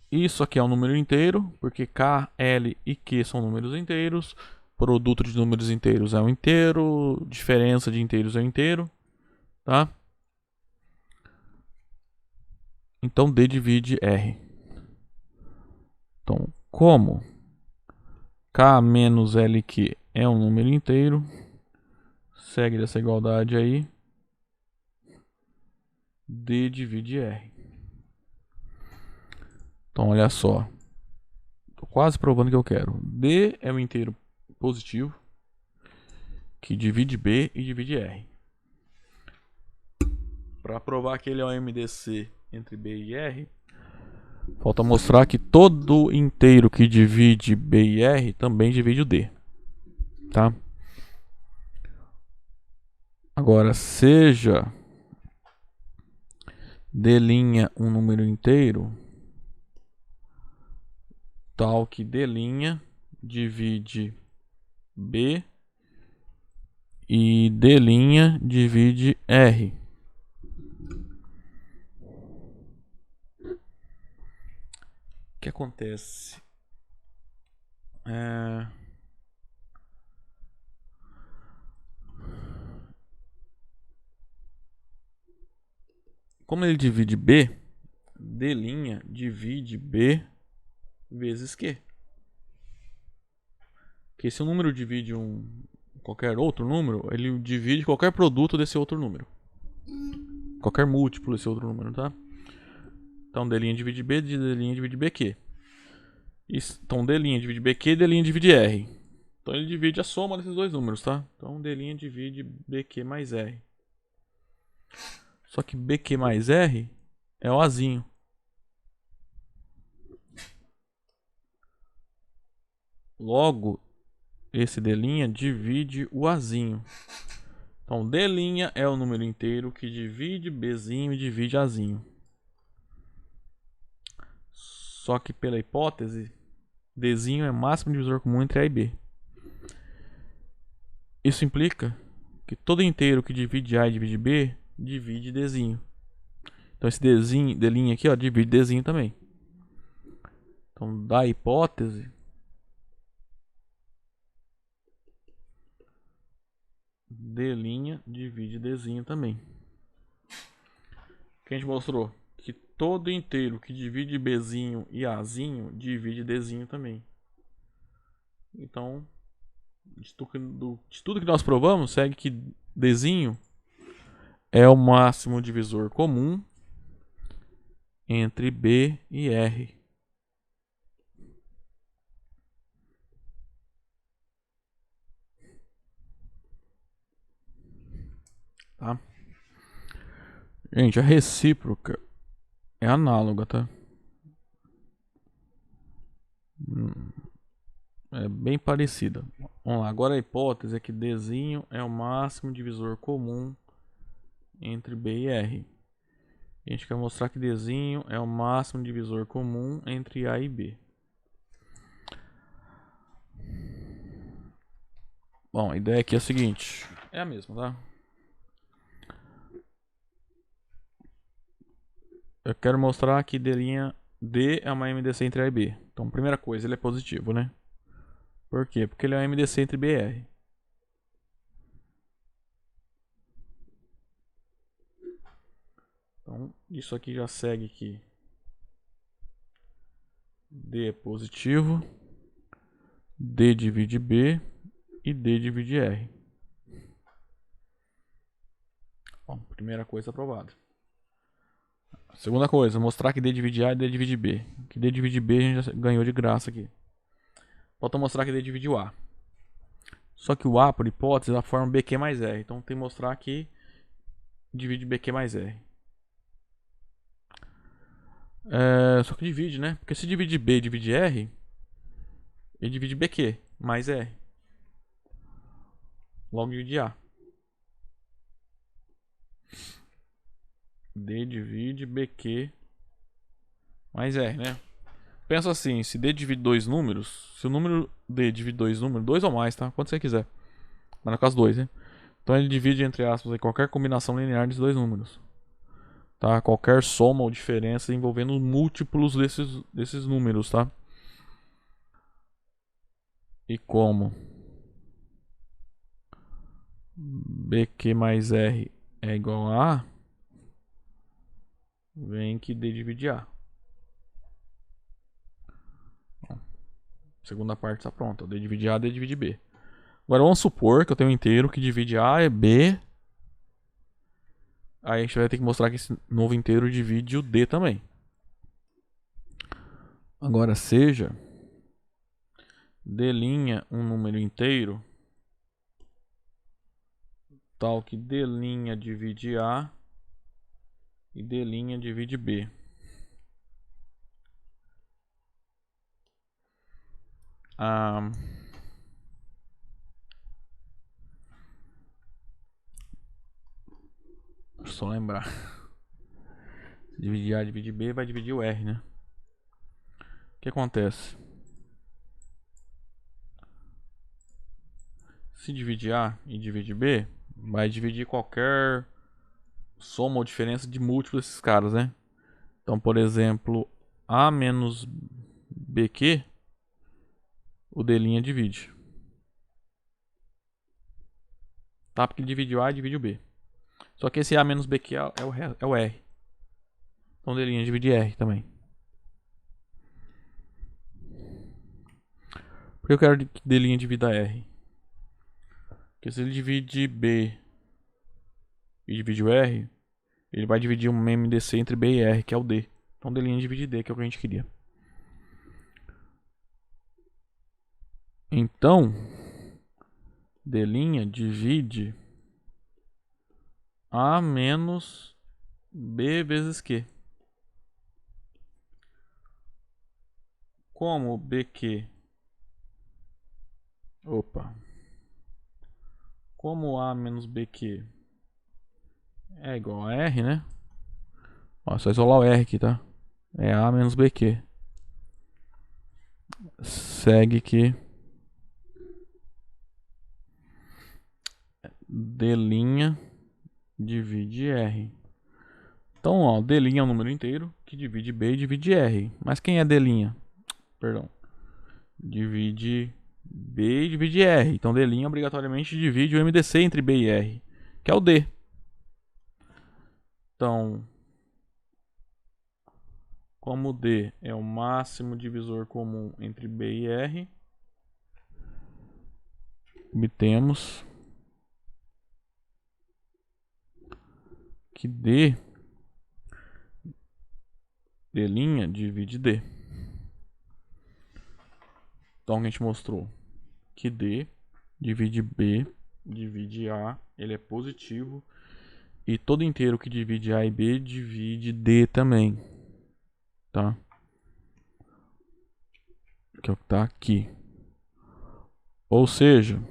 Isso aqui é um número inteiro, porque K, L e Q são números inteiros. Produto de números inteiros é um inteiro. Diferença de inteiros é um inteiro. Tá? Então D divide R. Então, como K menos LQ é um número inteiro, segue dessa igualdade aí, D divide R. Então, olha só. Estou quase provando que eu quero. D é um inteiro positivo que divide B e divide R. Para provar que ele é um MDC entre B e R, falta mostrar que todo inteiro que divide B e R também divide o D. Tá? Agora, seja D' um número inteiro, tal que D' divide B e D' divide R. O que acontece? Como ele divide B, D' divide B vezes Q. Porque se um número divide qualquer outro número, ele divide qualquer produto desse outro número. Qualquer múltiplo desse outro número, tá? Então D' divide B, D' divide BQ. Então D' divide BQ, D' divide R. Então ele divide a soma desses dois números, tá? Então D' divide BQ mais R. Só que BQ mais R é o Azinho. Logo, esse D' divide o Azinho. Então D' é o número inteiro que divide Bzinho e divide Azinho. Só que pela hipótese, Dzinho é o máximo divisor comum entre A e B. Isso implica que todo inteiro que divide A e divide B divide Dzinho. Então esse Dzinho, D'Linha aqui, ó, divide Dzinho também. Então da hipótese, D'Linha divide Dzinho também. O que a gente mostrou? Que todo inteiro que divide Bzinho e Azinho divide Dzinho também. Então, de tudo que nós provamos, segue que Dzinho é o máximo divisor comum entre B e R. Tá? Gente, a recíproca é análoga, tá? É bem parecida. Vamos lá, agora a hipótese é que Dzinho é o máximo divisor comum entre B e R. A gente quer mostrar que Dzinho é o máximo divisor comum entre A e B. Bom, a ideia aqui é a seguinte. É a mesma, tá? Eu quero mostrar que D é uma MDC entre A e B. Então, primeira coisa, ele é positivo, né? Por quê? Porque ele é uma MDC entre B e R. Então, isso aqui já segue que D é positivo, D divide B e D divide R. Bom, primeira coisa aprovada. Segunda coisa, mostrar que D divide A e D divide B. Que D divide B a gente já ganhou de graça aqui. Falta mostrar que D divide o A. Só que o A, por hipótese, é da forma BQ mais R. Então tem que mostrar que divide BQ mais R. Só que divide, né? Porque se divide B e divide R, ele divide BQ mais R. Logo divide A. D divide BQ mais R, né? Pensa assim, se D divide dois números, se o número D divide dois números, dois ou mais, tá? Quanto você quiser. Mas no caso dois, né? Então ele divide, entre aspas, aí, qualquer combinação linear desses dois números. Tá? Qualquer soma ou diferença envolvendo múltiplos desses números, tá? E como BQ mais R é igual a A, vem que D divide A. Bom, segunda parte está pronta. D divide A, D divide B. Agora vamos supor que eu tenho um inteiro que divide A e B. Aí a gente vai ter que mostrar que esse novo inteiro divide o D também. Agora seja D' um número inteiro tal que D' divide A e D' divide B. Deixa eu só lembrar. Se dividir A divide B, vai dividir o R, né? O que acontece? Se dividir A e divide B, vai dividir qualquer soma ou diferença de múltiplos desses caras, né? Então, por exemplo, A menos BQ, o D' divide. Tá? Porque ele divide o A e divide o B. Só que esse A menos BQ é o R. Então D' divide R também. Por que eu quero que D' divida R? Porque se ele divide B e divide o R, ele vai dividir um MDC entre B e R, que é o D. Então D' divide D, que é o que a gente queria. Então, D' divide A menos B vezes Q. Como BQ... Opa. Como A menos BQ é igual a R, né? Ó, só isolar o R aqui, tá? É A menos BQ. Segue que D' divide R. Então, ó, D' é um número inteiro que divide B e divide R. Mas quem é D'? Perdão. Divide B e divide R. Então, D' obrigatoriamente divide o MDC entre B e R, que é o D. Então, como D é o máximo divisor comum entre B e R, obtemos que D' divide D. Então a gente mostrou que D divide B, divide A, ele é positivo. E todo inteiro que divide A e B divide D também. Tá? Que é o que tá aqui. Ou seja,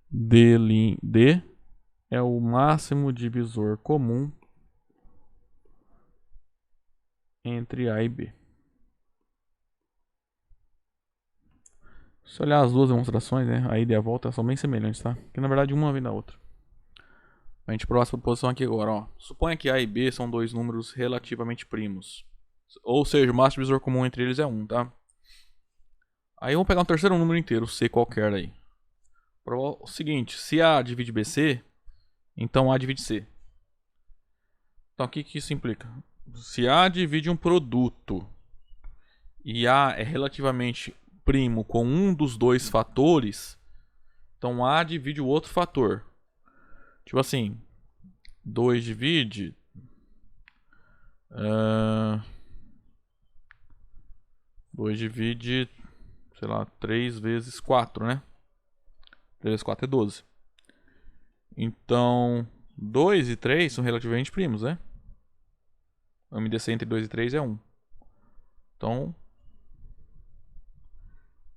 D é o máximo divisor comum entre A e B. Se olhar as duas demonstrações, né, a ida e a volta são bem semelhantes, tá? Porque na verdade uma vem da outra. A gente provar essa proposição aqui agora, ó. Suponha que A e B são dois números relativamente primos. Ou seja, o máximo divisor comum entre eles é 1, tá? Aí vamos pegar um terceiro número inteiro, C qualquer aí. Provar o seguinte, se A divide BC, então A divide C. Então o que isso implica? Se A divide um produto e A é relativamente primo com um dos dois fatores, então A divide o outro fator. Tipo assim, 2 divide 2 divide, sei lá, 3 vezes 4, né? 3 vezes 4 é 12. Então, 2 e 3 são relativamente primos, né? O MDC entre 2 e 3 é 1. Então,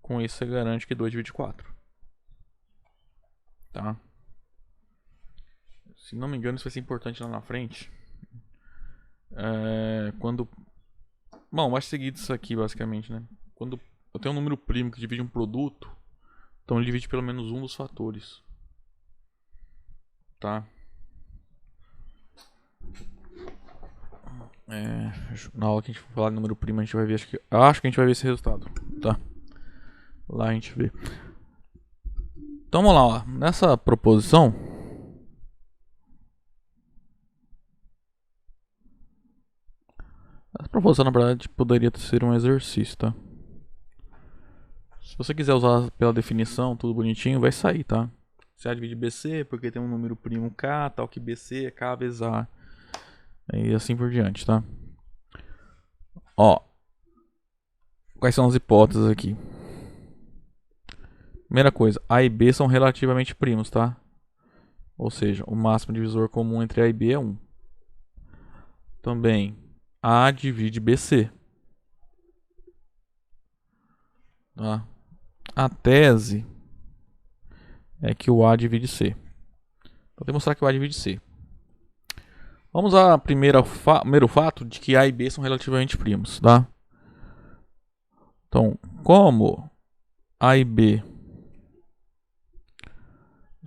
com isso você garante que 2 divide 4. Tá? Se não me engano, isso vai ser importante lá na frente. Quando... Bom, vai seguir disso aqui, basicamente, né? Quando eu tenho um número primo que divide um produto, então ele divide pelo menos um dos fatores. Tá? Na aula que a gente for falar de número primo, a gente vai ver, acho que a gente vai ver esse resultado, tá? Lá a gente vê. Então vamos lá, ó. Nessa proposição, essa proposição na verdade poderia ser um exercício, tá? Se você quiser usar pela definição, tudo bonitinho, vai sair, tá? Se A divide BC, porque tem um número primo K, tal que BC é K vezes A. E assim por diante, tá? Ó. Quais são as hipóteses aqui? Primeira coisa, A e B são relativamente primos, tá? Ou seja, o máximo divisor comum entre A e B é 1. Também, A divide BC. Tá? A tese é que o A divide C. Vou demonstrar que o A divide C. Vamos ao primeiro fato de que A e B são relativamente primos, tá? Então, como A e B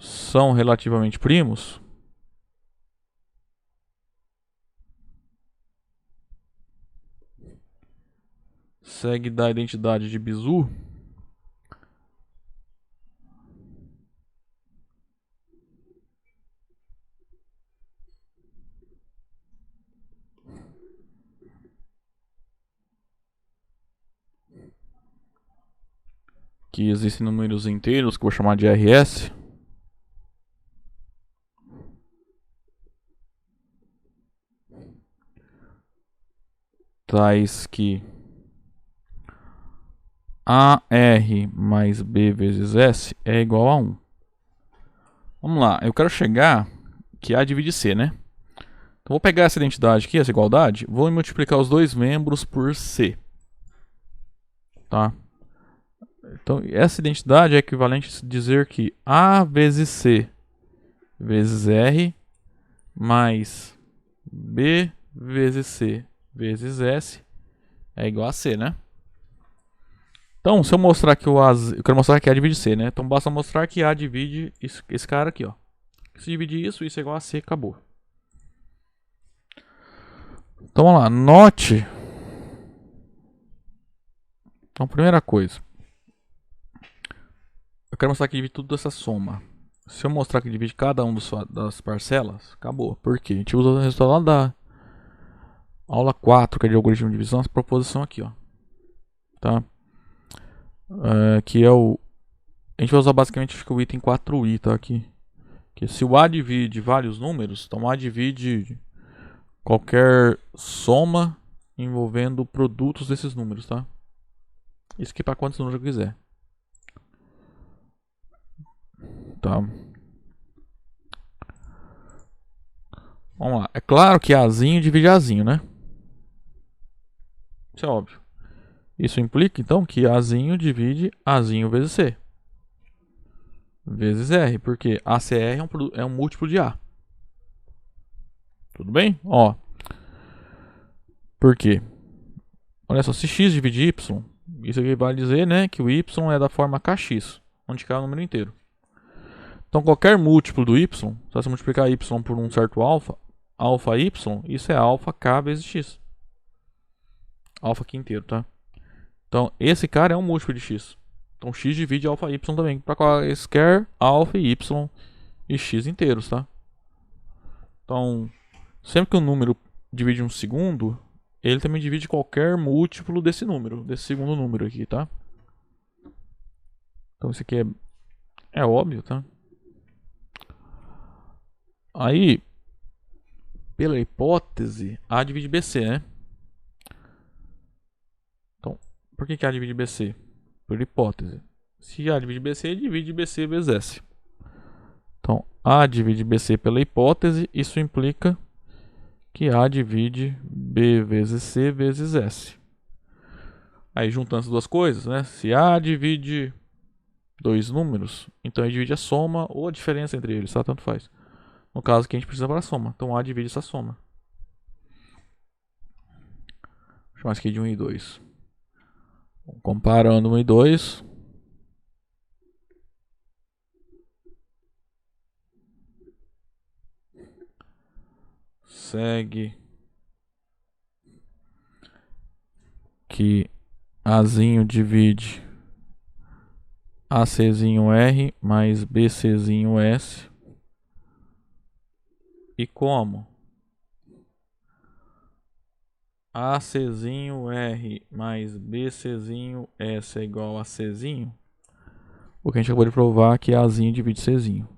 são relativamente primos, segue da identidade de Bezout, que existem números inteiros, que eu vou chamar de RS, tais que AR mais B vezes S é igual a 1. Vamos lá, eu quero chegar que A divide C, né? Então vou pegar essa identidade aqui, essa igualdade, vou multiplicar os dois membros por C. Tá? Então essa identidade é equivalente a dizer que A vezes C vezes R mais B vezes C vezes S é igual a C, né? Então, se eu mostrar que o A... Eu quero mostrar que A divide C, né? Então basta mostrar que A divide esse cara aqui, ó. Se dividir isso é igual a C, acabou. Então vamos lá, note. Então, primeira coisa. Eu quero mostrar que divide tudo dessa soma. Se eu mostrar que divide cada uma das parcelas, acabou. Por quê? A gente usa o resultado lá da aula 4, que é de algoritmo de divisão, essa proposição aqui, ó. Tá? Que é o... A gente vai usar basicamente acho que o item 4i, tá? Aqui. Que se o A divide vários números, então A divide qualquer soma envolvendo produtos desses números, tá? Isso aqui para quantos números eu quiser. Tá. Vamos lá. É claro que Azinho divide Azinho, né? Isso é óbvio. Isso implica, então, que Azinho divide Azinho vezes C. Vezes R, porque ACR é um múltiplo de A. Tudo bem? Ó. Por quê? Olha só, se x divide y, isso aqui vai dizer, né, que o y é da forma kx, onde cai o número inteiro. Então, qualquer múltiplo do y, se você multiplicar y por um certo alfa, alfa y, isso é alfa k vezes x. Alfa aqui inteiro, tá? Então, esse cara é um múltiplo de x. Então, x divide alfa y também, para quaisquer alfa e y e x inteiros, tá? Então, sempre que um número divide um segundo, ele também divide qualquer múltiplo desse número, desse segundo número aqui, tá? Então, isso aqui é óbvio, tá? Aí, pela hipótese, A divide BC, né? Então, por que A divide BC? Por hipótese. Se A divide BC, divide BC vezes S. Então, A divide BC pela hipótese, isso implica que A divide B vezes C vezes S. Aí, juntando as duas coisas, né? Se A divide dois números, então ele divide a soma ou a diferença entre eles, tá? Tanto faz. No caso que a gente precisa para a soma. Então A divide essa soma. Vou chamar isso aqui de 1 e 2. Comparando 1 e 2. Segue que Azinho divide ACzinho R mais BCzinho S. E como ACzinho R mais BCzinho S é igual a Czinho, o que a gente acabou de provar é que Azinho divide Czinho.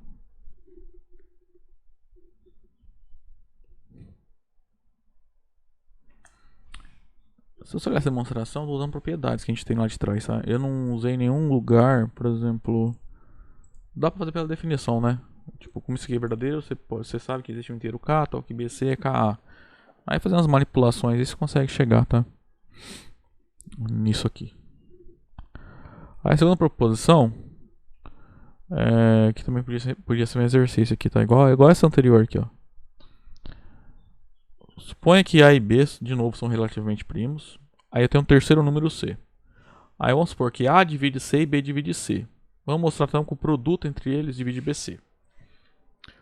Se você olhar essa demonstração, eu estou usando propriedades que a gente tem lá de trás, tá? Eu não usei em nenhum lugar, por exemplo... Dá pra fazer pela definição, né? Tipo, como isso aqui é verdadeiro, você sabe que existe um inteiro K, tal que BC é KA. Aí fazendo as manipulações, aí você consegue chegar, tá? Nisso aqui. Aí a segunda proposição, que também podia ser um exercício aqui, tá? Igual essa anterior aqui, ó. Suponha que A e B, de novo, são relativamente primos. Aí eu tenho um terceiro número C. Aí vamos supor que A divide C e B divide C. Vamos mostrar então que o produto entre eles divide BC.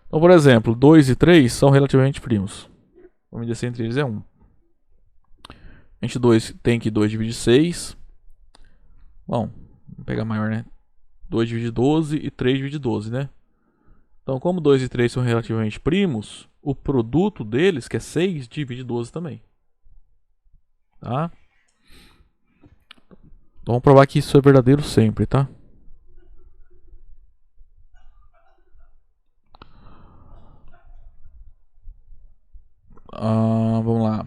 Então, por exemplo, 2 e 3 são relativamente primos. O MDC entre eles é 1. A gente tem que 2 divide 6. Bom, vamos pegar maior, né? 2 divide 12 e 3 divide 12, né? Então, como 2 e 3 são relativamente primos, o produto deles, que é 6, divide 12 também. Tá? Então, vamos provar que isso é verdadeiro sempre, tá? Vamos lá.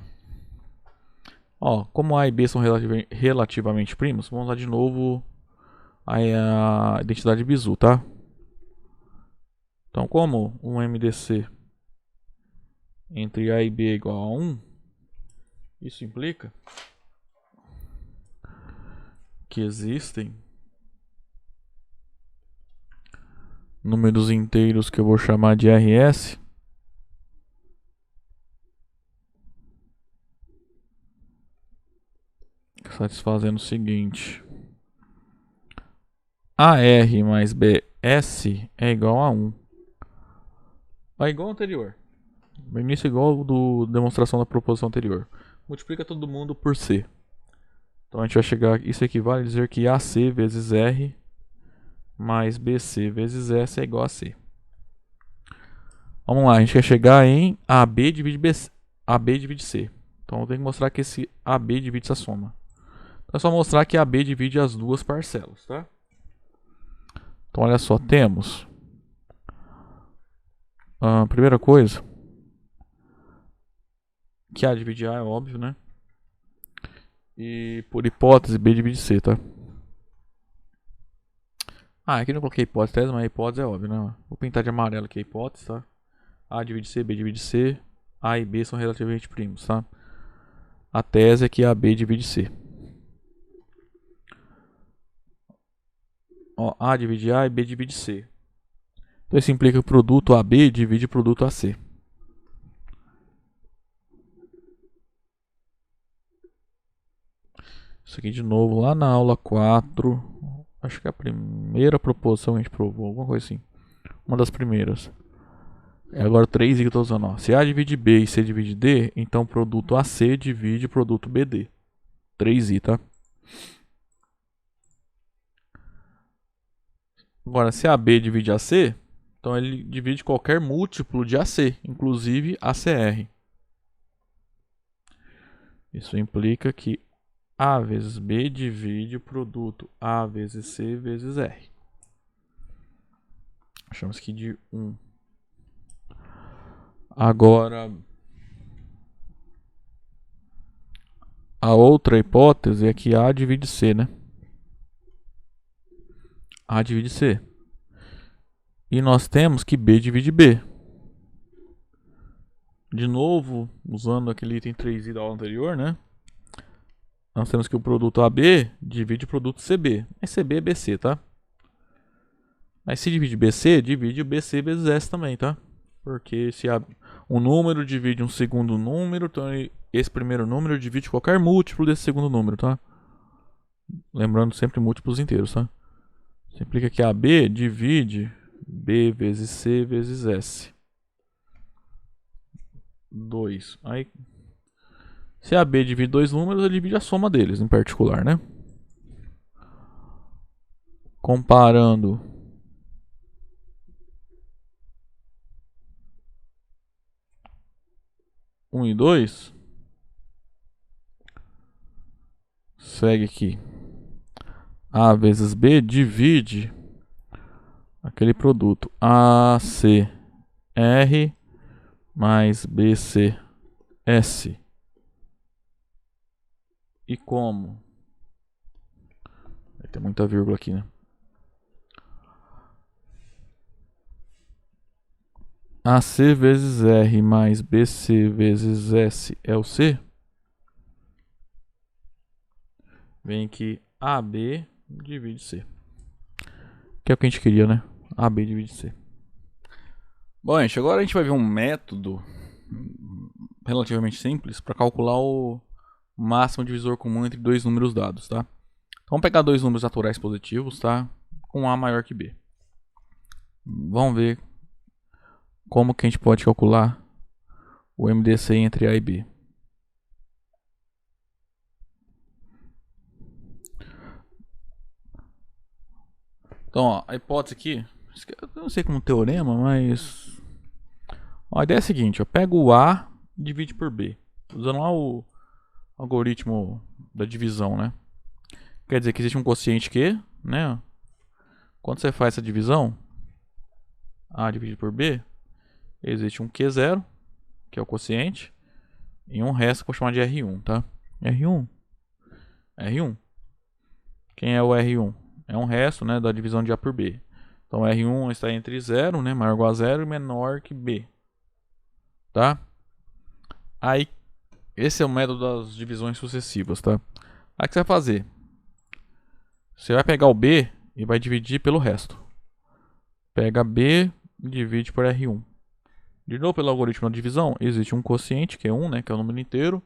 Ó, como A e B são relativamente primos, vamos usar de novo a identidade bizu, tá? Então, como um MDC entre A e B é igual a 1, isso implica que existem números inteiros que eu vou chamar de RS satisfazendo o seguinte: AR mais BS é igual a 1. Vai igual ao anterior. O início é igual do demonstração da proposição anterior. Multiplica todo mundo por C. Então a gente vai chegar. Isso equivale a dizer que AC vezes R mais BC vezes S é igual a C. Vamos lá, a gente quer chegar em AB divide BC, AB divide C. Então eu tenho que mostrar que esse AB divide essa soma. Então é só mostrar que AB divide as duas parcelas, tá? Então olha só, temos a primeira coisa, que A divide A é óbvio, né? E por hipótese B divide C, tá? Ah, aqui não coloquei hipótese, mas a hipótese é óbvio, né? Vou pintar de amarelo aqui a hipótese, tá? A divide C, B divide C. A e B são relativamente primos, tá? A tese é que AB divide C. Ó, A divide A e B divide C. Então isso implica que o produto AB divide o produto AC. Isso aqui de novo lá na aula 4. Acho que é a primeira proposição que a gente provou, alguma coisa assim. Uma das primeiras. É agora 3 que eu estou usando. Ó. Se A divide B e C divide D, então o produto AC divide o produto BD. 3i, tá? Agora, se AB divide AC, então ele divide qualquer múltiplo de AC, inclusive ACR. Isso implica que A vezes B divide o produto A vezes C vezes R. Chamamos aqui de 1. Agora, a outra hipótese é que A divide C, né? A divide C. E nós temos que B divide B. De novo, usando aquele item 3i da aula anterior, né? Nós temos que o produto AB divide o produto CB. Mas CB é BC, tá? Mas se divide BC, divide o BC vezes S também, tá? Porque se um número divide um segundo número, então esse primeiro número divide qualquer múltiplo desse segundo número, tá? Lembrando sempre múltiplos inteiros, tá? Isso implica que AB divide B vezes C vezes S. 2. Aí, se AB divide dois números, ele divide a soma deles, em particular, né? Comparando um e 2, segue aqui. A vezes B divide aquele produto ACR mais BCS. E como? Vai ter muita vírgula aqui, né? AC vezes R mais BC vezes S é o C. Vem que AB divide C. Que é o que a gente queria, né? AB divide C. Bom, gente, agora a gente vai ver um método relativamente simples para calcular o máximo divisor comum entre dois números dados, tá? Então, vamos pegar dois números naturais positivos, tá? Com A maior que B. Vamos ver como que a gente pode calcular o MDC entre A e B. Então, ó, a hipótese aqui, eu não sei como teorema, mas ó, a ideia é a seguinte, eu pego o A e divide por B, usando lá o algoritmo da divisão, né? Quer dizer que existe um quociente Q, né? Quando você faz essa divisão, A dividido por B, existe um Q0, que é o quociente, e um resto que eu vou chamar de R1, tá? R1. R1. Quem é o R1? É um resto, né, da divisão de A por B. Então R1 está entre 0, né, maior ou igual a 0 e menor que B. Tá? Aí, esse é o método das divisões sucessivas, tá? Aí o que você vai fazer? Você vai pegar o B e vai dividir pelo resto. Pega B e divide por R1. De novo, pelo algoritmo da divisão, existe um quociente, que é 1, né, que é o número inteiro,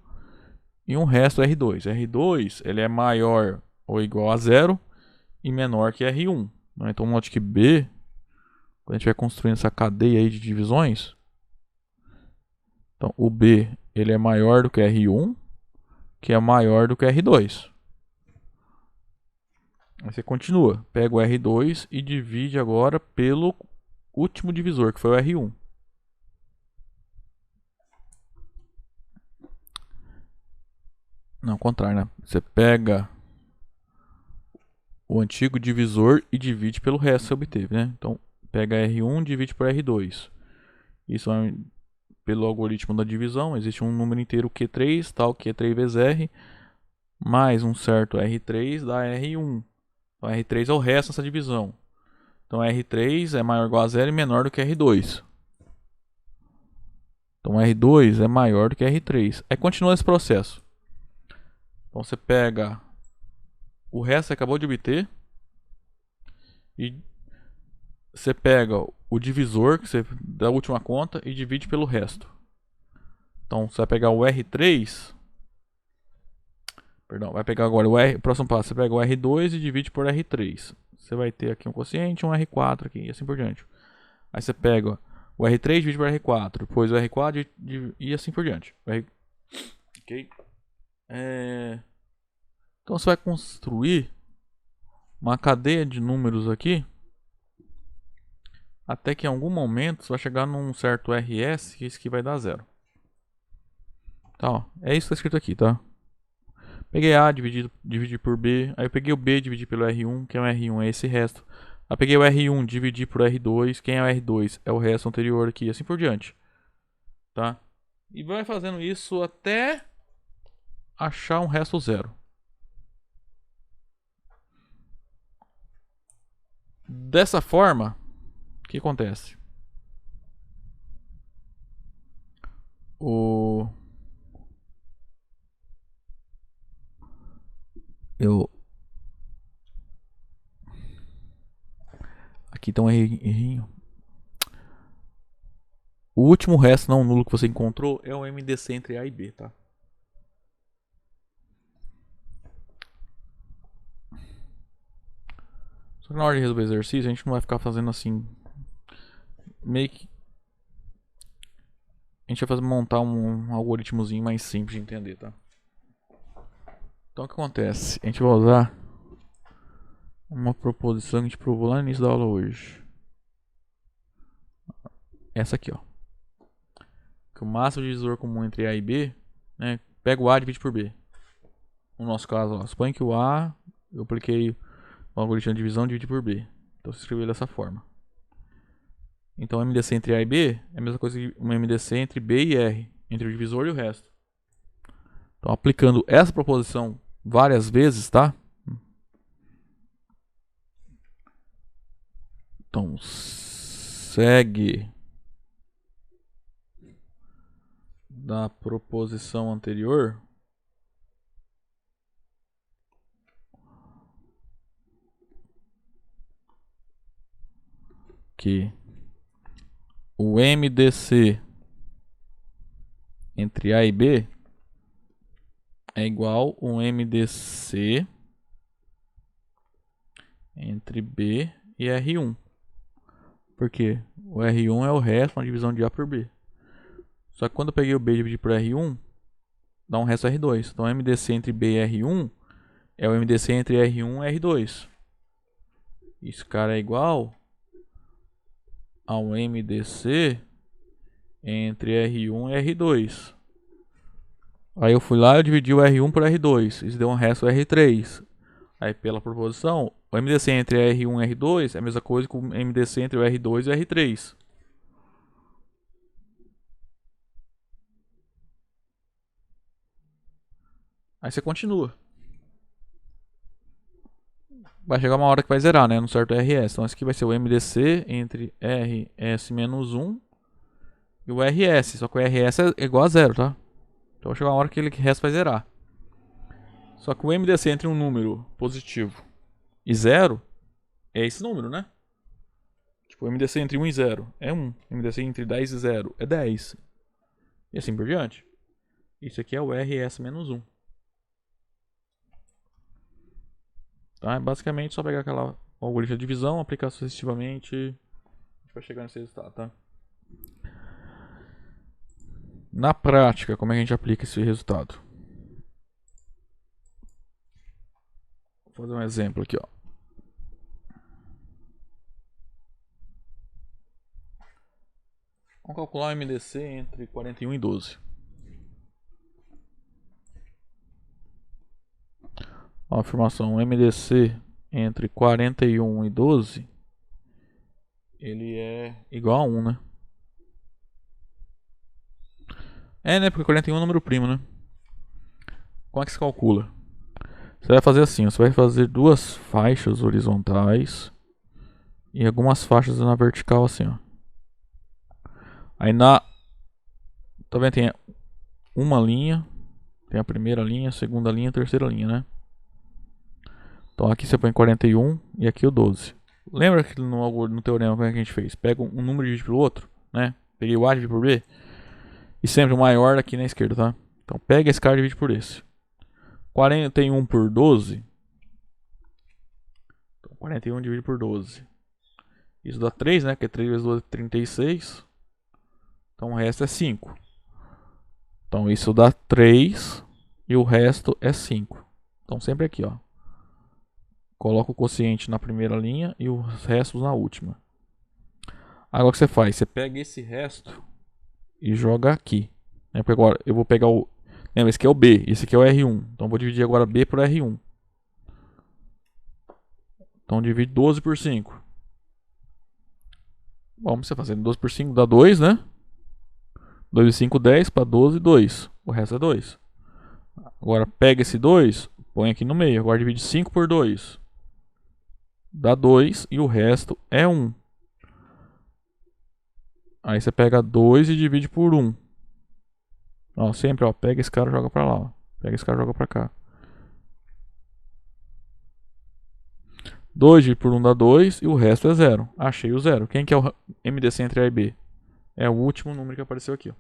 e um resto R2. R2 ele é maior ou igual a 0 e menor que R1. Então, note que B, quando a gente vai construindo essa cadeia aí de divisões, Então, o B ele é maior do que R1, que é maior do que R2. Aí você continua. Pega o R2 e divide agora pelo último divisor, que foi o R1. Não, ao contrário, né? Você pega o antigo divisor e divide pelo resto que você obteve, né? Então, pega R1 e divide por R2. Isso é pelo algoritmo da divisão. Existe um número inteiro Q3, tal Q3 vezes R, mais um certo R3 dá R1. Então, R3 é o resto dessa divisão. Então, R3 é maior ou igual a zero e menor do que R2. Então, R2 é maior do que R3. Aí continua esse processo. Então, você pega o resto que você acabou de obter e você pega o divisor que você da última conta e divide pelo resto. Então, você vai pegar o R3. Perdão, vai pegar agora o próximo passo, você pega o R2 e divide por R3. Você vai ter aqui um quociente, um R4 aqui, e assim por diante. Aí você pega o R3 divide por R4, depois o R4 e assim por diante. Ok? Então você vai construir uma cadeia de números aqui, até que em algum momento você vai chegar num certo RS, que isso aqui vai dar zero. Tá, ó, é isso que está escrito aqui, tá? Peguei A, dividi por B. Aí eu peguei o B, dividi pelo R1. Quem é o R1 é esse resto. Aí peguei o R1, dividi por R2. Quem é o R2 é o resto anterior aqui. Assim por diante. Tá? E vai fazendo isso até achar um resto zero. Dessa forma, o que acontece? Aqui tá um errinho. O último resto não nulo que você encontrou é o MDC entre A e B, tá? Só que na hora de resolver exercício, a gente não vai ficar fazendo assim. Meio que. A gente vai montar um algoritmozinho mais simples de entender, tá? Então o que acontece? A gente vai usar uma proposição que a gente provou lá no início da aula hoje. Essa aqui, ó. Que o máximo divisor comum entre A e B, né? Pega o A e divide por B. No nosso caso, ó, suponha que o A, eu apliquei o algoritmo de divisão, divide por B. Então, você escreveu dessa forma. Então, o MDC entre A e B é a mesma coisa que um MDC entre B e R, entre o divisor e o resto. Então, aplicando essa proposição várias vezes, tá? Então, segue da proposição anterior que o MDC entre A e B é igual um MDC entre B e R1. Porque o R1 é o resto, uma divisão de A por B. Só que quando eu peguei o B e dividi por R1, dá um resto R2. Então, MDC entre B e R1 é o MDC entre R1 e R2. Esse cara é igual ao MDC entre R1 e R2. Aí eu fui lá e dividi o R1 por R2. Isso deu um resto R3. Aí pela proposição, o MDC entre R1 e R2 é a mesma coisa que o MDC entre o R2 e o R3. Aí você continua. Vai chegar uma hora que vai zerar, né? No certo RS. Então esse aqui vai ser o MDC entre RS-1 e o RS. Só que o RS é igual a zero, tá? Então vai chegar uma hora que ele resto vai zerar. Só que o MDC entre um número positivo e 0 é esse número, né? Tipo, o MDC entre 1 e 0 é 1. MDC entre 10 e 0 é 10. E assim por diante. Isso aqui é o RS-1. Tá? É basicamente só pegar aquela algoritmo de divisão, aplicar sucessivamente. A gente vai chegar nesse resultado, tá? Na prática, como é que a gente aplica esse resultado? Vou fazer um exemplo aqui, ó. Vamos calcular o MDC entre 41 e 12. A afirmação MDC entre 41 e 12, ele é igual a 1, né? Né? Porque 41 é um número primo, né? Como é que se calcula? Você vai fazer assim, você vai fazer duas faixas horizontais e algumas faixas na vertical assim, ó. Aí tá vendo? Tem uma linha, tem a primeira linha, a segunda linha, a terceira linha, né? Então aqui você põe 41 e aqui o 12. Lembra que no teorema como é que a gente fez? Pega um número e divide pelo outro, né? Peguei o A, divide por B. E sempre o maior aqui na esquerda, tá? Então pega esse cara e divide por esse. 41 por 12. Então 41 divide por 12. Isso dá 3, né? Que é 3 vezes 12 é 36. Então o resto é 5. Então isso dá 3 e o resto é 5. Então sempre aqui, ó. Coloca o quociente na primeira linha e os restos na última. Agora o que você faz? Você pega esse resto e joga aqui. Porque agora eu vou pegar o... Lembra, esse aqui é o B, esse aqui é o R1. Então eu vou dividir agora B por R1. Então divide 12 por 5. Vamos você fazendo 12 por 5 dá 2, né? 2 e 5, 10, para 12, 2. O resto é 2. Agora pega esse 2, põe aqui no meio. Agora divide 5 por 2. Dá 2 e o resto é 1. Aí você pega 2 e divide por 1. Ó, sempre, ó, pega esse cara e joga pra lá, ó. Pega esse cara e joga pra cá. 2 por 1 dá 2 e o resto é 0. Achei o 0. Quem que é o MDC entre A e B? É o último número que apareceu aqui, ó.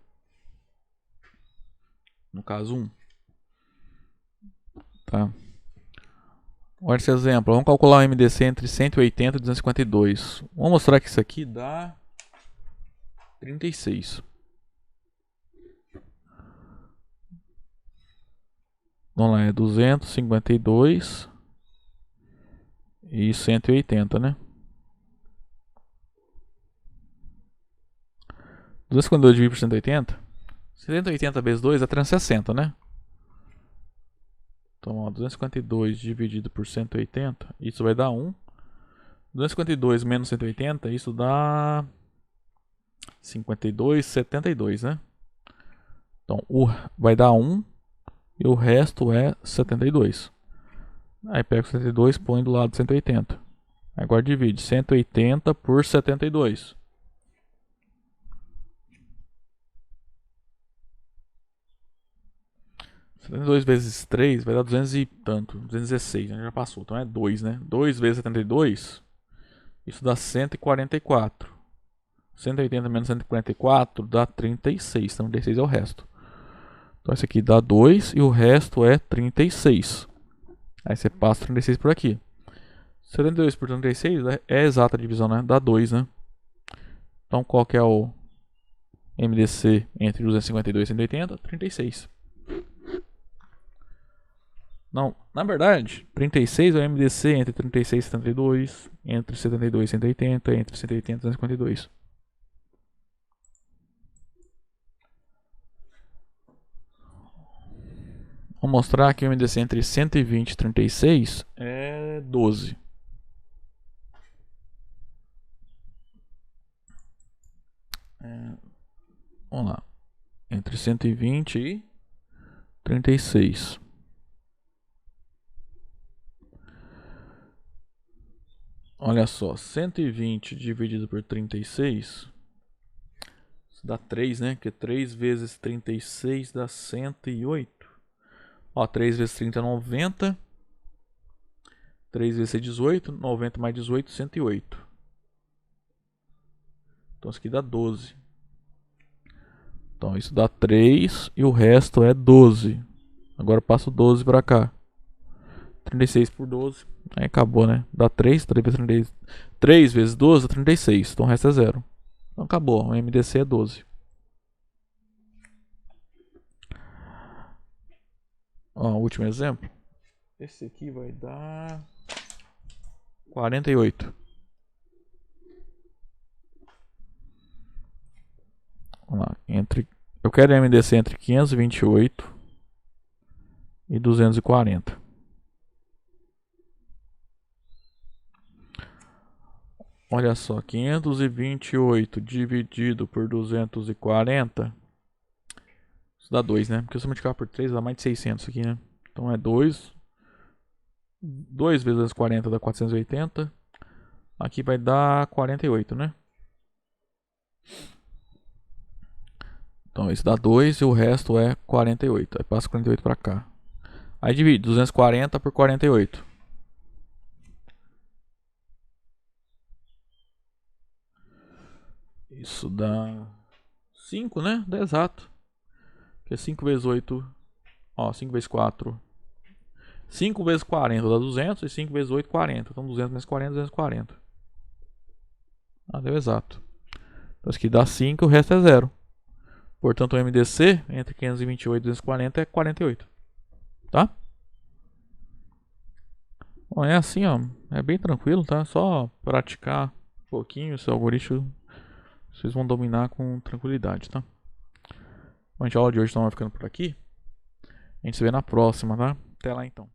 No caso 1. Tá? Olha esse exemplo. Vamos calcular o MDC entre 180 e 252. Vamos mostrar que isso aqui dá 36. Vamos lá, é 252 e 180, né? 252 dividido por 180. 180 vezes 2 é 360, né? Então, ó, 252 dividido por 180, isso vai dar 1. 252 menos 180, isso dá 52, 72, né? Então, vai dar 1 e o resto é 72. Aí pega o 72 e põe do lado de 180. Agora divide 180 por 72. Setenta e dois vezes 3 vai dar 200 e tanto, 216, né? Já passou, então é 2, né? 2 vezes 72, isso dá 144. 180 menos 144 dá 36, então 36 é o resto. Então esse aqui dá 2 e o resto é 36. Aí você passa 36 por aqui. 72 por 36 é exata a divisão, né? Dá 2, né? Então qual que é o MDC entre 252 e 180? 36. Não, na verdade, 36 é o MDC entre 36 e 72, entre 72 e 180, entre 180 e 252. Vou mostrar que o MDC entre 120 e 36 é 12. Vamos lá. Entre 120 e 36. Olha só, 120 dividido por 36, isso dá 3, né? Que 3 vezes 36 dá 108. Ó, 3 vezes 30 é 90. 3 vezes é 18. 90 mais 18, 108. Então isso aqui dá 12. Então isso dá 3 e o resto é 12. Agora eu passo 12 para cá. 36 por 12. Aí acabou, né? Dá 3. 3 vezes 12 dá 36. Então o resto é 0. Então acabou. O MDC é 12. Ó, último exemplo. Esse aqui vai dar 48. Vamos lá. Eu quero MDC entre 528 e 240. Olha só, 528 dividido por 240. Isso dá 2, né? Porque se eu multiplicar por 3 dá mais de 600 aqui, né? Então é 2. 2 vezes 40 dá 480. Aqui vai dar 48, né? Então isso dá 2 e o resto é 48. Aí passa 48 para cá. Aí divide 240 por 48. Isso dá 5, né? Dá exato. Porque 5 vezes 8. Ó, 5 vezes 4. 5 vezes 40 dá 200. E 5 vezes 8, 40. Então 200 menos 40, 240. Ah, deu exato. Então isso aqui dá 5 e o resto é 0. Portanto, o MDC entre 528 e 240 é 48. Tá? Bom, é assim, ó. É bem tranquilo, tá? Só praticar um pouquinho esse algoritmo. Vocês vão dominar com tranquilidade, tá? Bom, a aula de hoje então vai ficando por aqui. A gente se vê na próxima, tá? Até lá então.